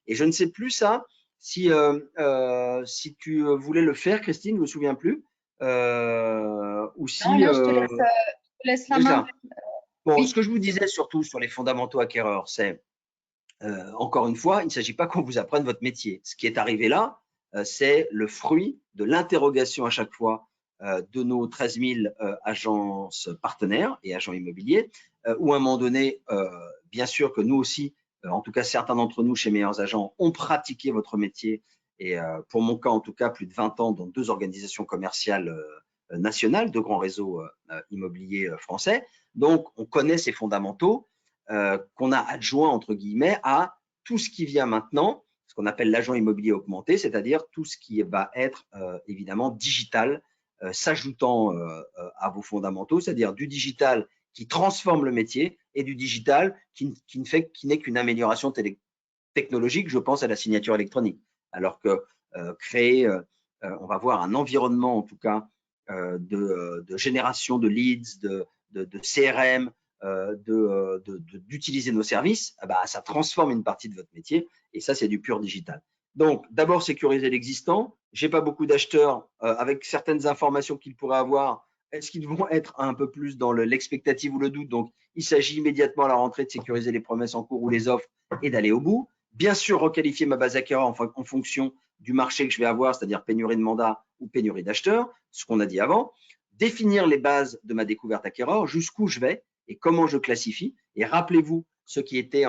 et je ne sais plus ça. Si tu voulais le faire, Christine, je ne me souviens plus. Ou si, non, je te laisse la main. Bon, oui. Ce que je vous disais surtout sur les fondamentaux acquéreurs, c'est, encore une fois, il ne s'agit pas qu'on vous apprenne votre métier. Ce qui est arrivé là, c'est le fruit de l'interrogation à chaque fois de nos 13 000 agences partenaires et agents immobiliers, où à un moment donné, bien sûr que nous aussi, en tout cas certains d'entre nous chez Meilleurs Agents, ont pratiqué votre métier et pour mon cas en tout cas plus de 20 ans dans 2 organisations commerciales nationales, 2 grands réseaux immobiliers français. Donc on connaît ces fondamentaux qu'on a adjoints entre guillemets à tout ce qui vient maintenant, ce qu'on appelle l'agent immobilier augmenté, c'est-à-dire tout ce qui va être évidemment digital, s'ajoutant à vos fondamentaux, c'est-à-dire du digital qui transforme le métier et du digital qui n'est qu'une amélioration technologique, je pense à la signature électronique. Alors que créer, on va voir un environnement en tout cas de génération de leads, de CRM, d'utiliser nos services, ça transforme une partie de votre métier et ça, c'est du pur digital. Donc, d'abord, sécuriser l'existant. Je n'ai pas beaucoup d'acheteurs avec certaines informations qu'ils pourraient avoir. Est-ce qu'ils vont être un peu plus dans l'expectative ou le doute? Donc, il s'agit immédiatement à la rentrée de sécuriser les promesses en cours ou les offres et d'aller au bout. Bien sûr, requalifier ma base acquéreur en fonction du marché que je vais avoir, c'est-à-dire pénurie de mandats ou pénurie d'acheteurs, ce qu'on a dit avant. Définir les bases de ma découverte acquéreur, jusqu'où je vais et comment je classifie. Et rappelez-vous, ceux qui étaient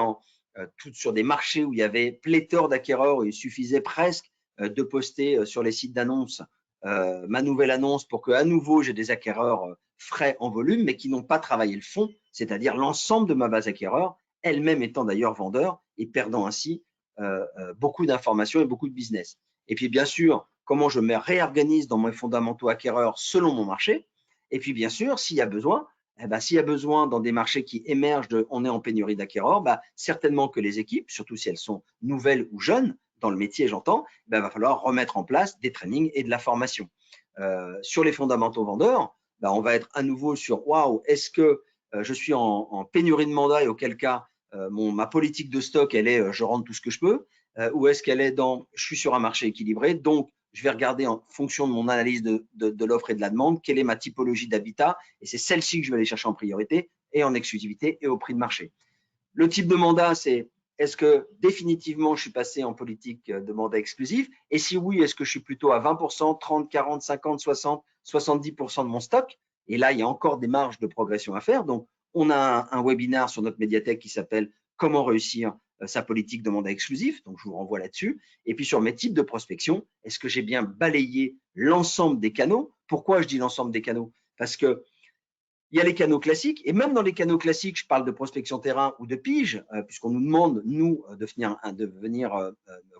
sur des marchés où il y avait pléthore d'acquéreurs, où il suffisait presque de poster sur les sites d'annonces ma nouvelle annonce pour qu'à nouveau j'ai des acquéreurs frais en volume, mais qui n'ont pas travaillé le fond, c'est-à-dire l'ensemble de ma base acquéreur, elle-même étant d'ailleurs vendeur et perdant ainsi beaucoup d'informations et beaucoup de business. Et puis bien sûr, comment je me réorganise dans mes fondamentaux acquéreurs selon mon marché. Et puis bien sûr, s'il y a besoin, s'il y a besoin dans des marchés qui émergent on est en pénurie d'acquéreurs, certainement que les équipes, surtout si elles sont nouvelles ou jeunes, dans le métier, j'entends, il va falloir remettre en place des trainings et de la formation. Sur les fondamentaux vendeurs, on va être à nouveau sur waouh, est-ce que je suis en pénurie de mandat et auquel cas ma politique de stock, elle est je rentre tout ce que je peux, ou est-ce qu'elle est dans je suis sur un marché équilibré, donc je vais regarder en fonction de mon analyse de l'offre et de la demande, quelle est ma typologie d'habitat, et c'est celle-ci que je vais aller chercher en priorité et en exclusivité et au prix de marché. Le type de mandat, c'est est-ce que définitivement je suis passé en politique de mandat exclusif? Et si oui, est-ce que je suis plutôt à 20%, 30, 40, 50, 60, 70% de mon stock? Et là, il y a encore des marges de progression à faire. Donc, on a un webinaire sur notre médiathèque qui s'appelle « Comment réussir sa politique de mandat exclusif ?» Donc, je vous renvoie là-dessus. Et puis, sur mes types de prospection, est-ce que j'ai bien balayé l'ensemble des canaux? Pourquoi je dis l'ensemble des canaux? Parce que il y a les canaux classiques, et même dans les canaux classiques, je parle de prospection terrain ou de pige, puisqu'on nous demande, nous, de venir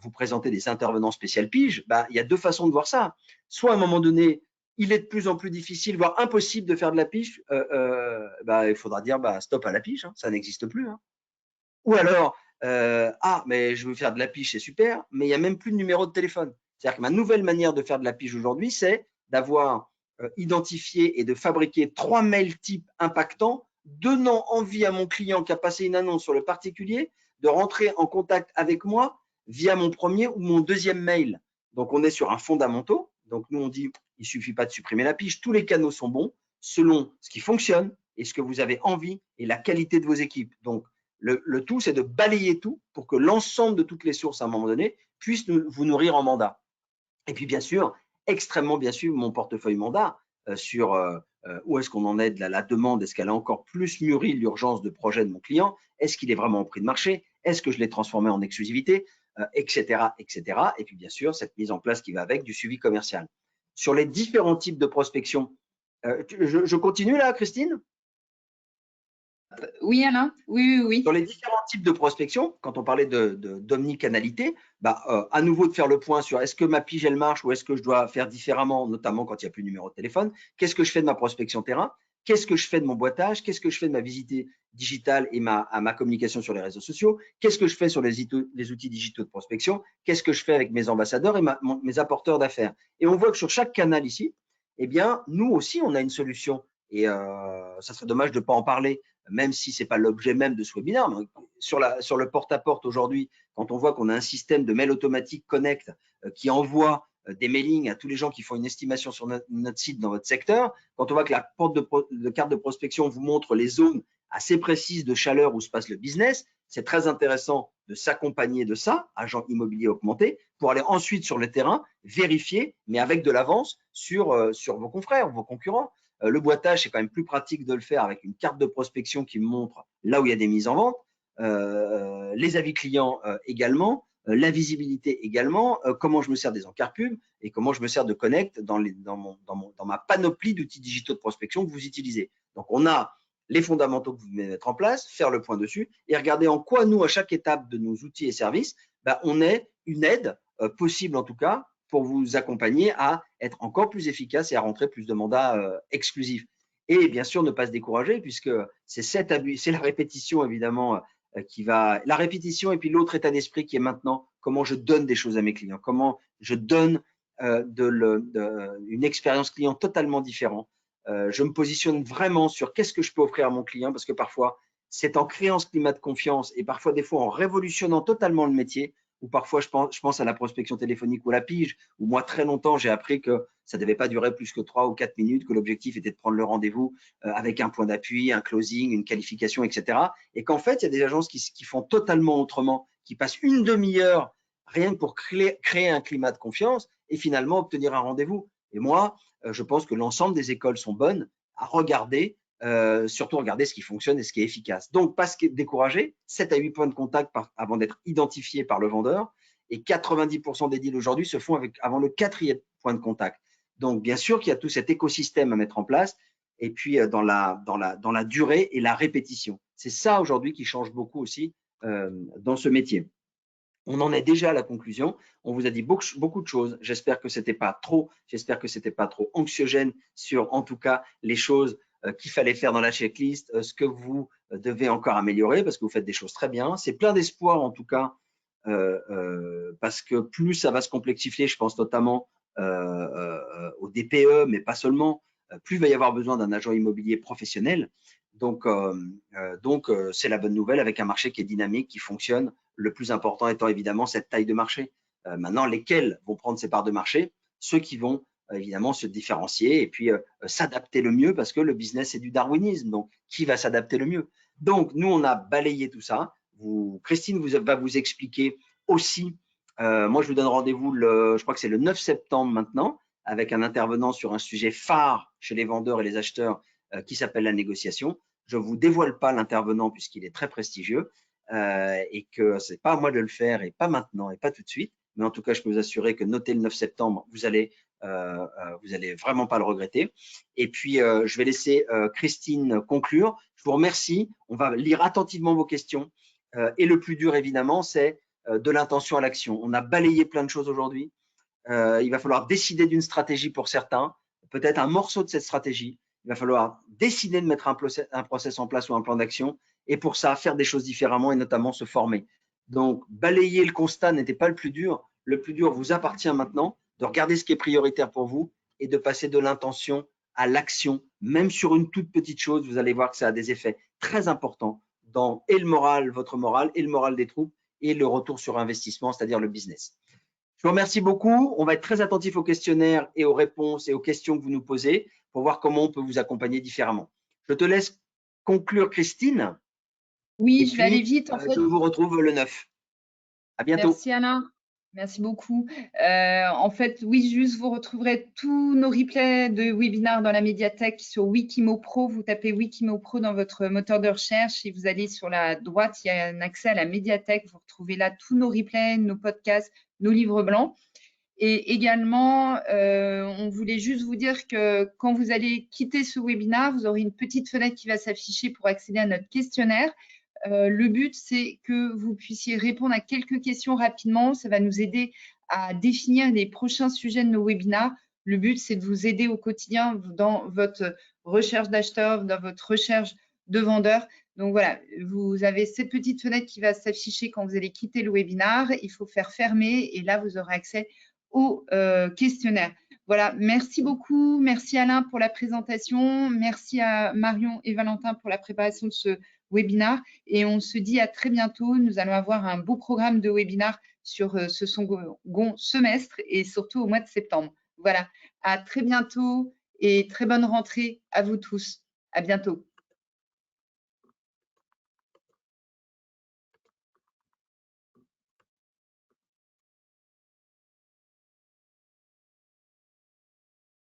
vous présenter des intervenants spécial pige. Il y a 2 façons de voir ça. Soit à un moment donné, il est de plus en plus difficile, voire impossible de faire de la pige, il faudra dire stop à la pige, hein, ça n'existe plus. Hein. Ou alors, mais je veux faire de la pige, c'est super, mais il n'y a même plus de numéro de téléphone. C'est-à-dire que ma nouvelle manière de faire de la pige aujourd'hui, c'est d'avoir identifier et de fabriquer 3 mails types impactants, donnant envie à mon client qui a passé une annonce sur le particulier de rentrer en contact avec moi via mon premier ou mon deuxième mail. Donc, on est sur un fondamentaux. Donc, nous, on dit, il ne suffit pas de supprimer la pige. Tous les canaux sont bons selon ce qui fonctionne et ce que vous avez envie et la qualité de vos équipes. Donc, Le tout, c'est de balayer tout pour que l'ensemble de toutes les sources, à un moment donné, puissent vous nourrir en mandat. Et puis, bien sûr, extrêmement bien suivre mon portefeuille mandat sur où est-ce qu'on en est de la demande. Est-ce qu'elle a encore plus mûri l'urgence de projet de mon client? Est-ce qu'il est vraiment au prix de marché? Est-ce que je l'ai transformé en exclusivité, etc., etc. Et puis, bien sûr, cette mise en place qui va avec du suivi commercial. Sur les différents types de prospection, je continue là, Christine? Oui, Alain, oui. Sur les différents types de prospection, quand on parlait d'omnicanalité, à nouveau de faire le point sur est-ce que ma pige elle marche ou est-ce que je dois faire différemment, notamment quand il n'y a plus de numéro de téléphone. Qu'est-ce que je fais de ma prospection terrain? Qu'est-ce que je fais de mon boitage? Qu'est-ce que je fais de ma visite digitale et ma communication sur les réseaux sociaux? Qu'est-ce que je fais sur les outils digitaux de prospection? Qu'est-ce que je fais avec mes ambassadeurs et mes apporteurs d'affaires? Et on voit que sur chaque canal ici, eh bien, nous aussi, on a une solution. Et ça serait dommage de ne pas en parler, même si ce n'est pas l'objet même de ce webinaire. Mais sur le porte-à-porte aujourd'hui, quand on voit qu'on a un système de mail automatique Connect qui envoie des mailings à tous les gens qui font une estimation sur notre site dans votre secteur, quand on voit que la porte de carte de prospection vous montre les zones assez précises de chaleur où se passe le business, c'est très intéressant de s'accompagner de ça, agent immobilier augmenté, pour aller ensuite sur le terrain, vérifier, mais avec de l'avance sur vos confrères, vos concurrents. Le boitage, c'est quand même plus pratique de le faire avec une carte de prospection qui me montre là où il y a des mises en vente, les avis clients également, la visibilité également, comment je me sers des encarts pubs et comment je me sers de Connect dans ma panoplie d'outils digitaux de prospection que vous utilisez. Donc, on a les fondamentaux que vous devez mettre en place, faire le point dessus et regarder en quoi nous, à chaque étape de nos outils et services, on est une aide possible en tout cas pour vous accompagner à être encore plus efficace et à rentrer plus de mandats exclusifs. Et bien sûr, ne pas se décourager puisque c'est la répétition évidemment qui va… La répétition et puis l'autre état d'esprit qui est maintenant comment je donne des choses à mes clients, comment je donne une expérience client totalement différente. Je me positionne vraiment sur qu'est-ce que je peux offrir à mon client parce que parfois, c'est en créant ce climat de confiance et parfois des fois en révolutionnant totalement le métier ou parfois je pense à la prospection téléphonique ou la pige, où moi très longtemps j'ai appris que ça ne devait pas durer plus que 3 ou 4 minutes, que l'objectif était de prendre le rendez-vous avec un point d'appui, un closing, une qualification, etc. Et qu'en fait, il y a des agences qui font totalement autrement, qui passent une demi-heure rien que pour créer un climat de confiance et finalement obtenir un rendez-vous. Et moi, je pense que l'ensemble des écoles sont bonnes à regarder, surtout regarder ce qui fonctionne et ce qui est efficace. Donc, pas se décourager, 7 à 8 points de contact avant d'être identifié par le vendeur. Et 90% des deals aujourd'hui se font avant le 4e point de contact. Donc, bien sûr qu'il y a tout cet écosystème à mettre en place et puis dans la durée et la répétition. C'est ça aujourd'hui qui change beaucoup aussi dans ce métier. On en est déjà à la conclusion. On vous a dit beaucoup de choses. J'espère que c'était pas trop anxiogène sur, en tout cas, les choses qu'il fallait faire dans la checklist, ce que vous devez encore améliorer parce que vous faites des choses très bien. C'est plein d'espoir, en tout cas, parce que plus ça va se complexifier, je pense notamment au DPE, mais pas seulement, plus il va y avoir besoin d'un agent immobilier professionnel. Donc, c'est la bonne nouvelle avec un marché qui est dynamique, qui fonctionne. Le plus important étant évidemment cette taille de marché. Maintenant, lesquels vont prendre ces parts de marché? Ceux qui vont évidemment se différencier et puis s'adapter le mieux parce que le business, c'est du darwinisme. Donc, qui va s'adapter le mieux? Donc, nous, on a balayé tout ça. Christine va vous expliquer aussi. Moi, je vous donne rendez-vous, je crois que c'est le 9 septembre maintenant, avec un intervenant sur un sujet phare chez les vendeurs et les acheteurs qui s'appelle la négociation. Je ne vous dévoile pas l'intervenant puisqu'il est très prestigieux et que ce n'est pas à moi de le faire et pas maintenant et pas tout de suite. Mais en tout cas, je peux vous assurer que notez le 9 septembre, vous allez vraiment pas le regretter. Et puis, je vais laisser Christine conclure. Je vous remercie. On va lire attentivement vos questions. Et le plus dur, évidemment, c'est de l'intention à l'action. On a balayé plein de choses aujourd'hui. Il va falloir décider d'une stratégie pour certains, peut-être un morceau de cette stratégie. Il va falloir décider de mettre un process en place ou un plan d'action et pour ça, faire des choses différemment et notamment se former. Donc, balayer le constat n'était pas le plus dur. Le plus dur vous appartient maintenant de regarder ce qui est prioritaire pour vous et de passer de l'intention à l'action. Même sur une toute petite chose, vous allez voir que ça a des effets très importants dans et le moral, votre moral, et le moral des troupes et le retour sur investissement, c'est-à-dire le business. Je vous remercie beaucoup. On va être très attentif aux questionnaires et aux réponses et aux questions que vous nous posez pour voir comment on peut vous accompagner différemment. Je te laisse conclure, Christine. Oui, Et je vais aller puis, vite en fait. je vous retrouve le 9. À bientôt. Merci Alain, merci beaucoup. En fait, oui, juste vous retrouverez tous nos replays de webinaires dans la médiathèque sur Wikimo Pro. Vous tapez Wikimo Pro dans votre moteur de recherche et vous allez sur la droite, il y a un accès à la médiathèque. Vous retrouvez là tous nos replays, nos podcasts, nos livres blancs. Et également, on voulait juste vous dire que quand vous allez quitter ce webinaire, vous aurez une petite fenêtre qui va s'afficher pour accéder à notre questionnaire. Le but, c'est que vous puissiez répondre à quelques questions rapidement. Ça va nous aider à définir les prochains sujets de nos webinaires. Le but, c'est de vous aider au quotidien dans votre recherche d'acheteur, dans votre recherche de vendeur. Donc voilà, vous avez cette petite fenêtre qui va s'afficher quand vous allez quitter le webinaire. Il faut faire fermer et là, vous aurez accès au questionnaire. Voilà, merci beaucoup. Merci Alain pour la présentation. Merci à Marion et Valentin pour la préparation de ce webinaire. Et on se dit à très bientôt. Nous allons avoir un beau programme de webinaire sur ce second semestre et surtout au mois de septembre. Voilà, à très bientôt et très bonne rentrée à vous tous. À bientôt.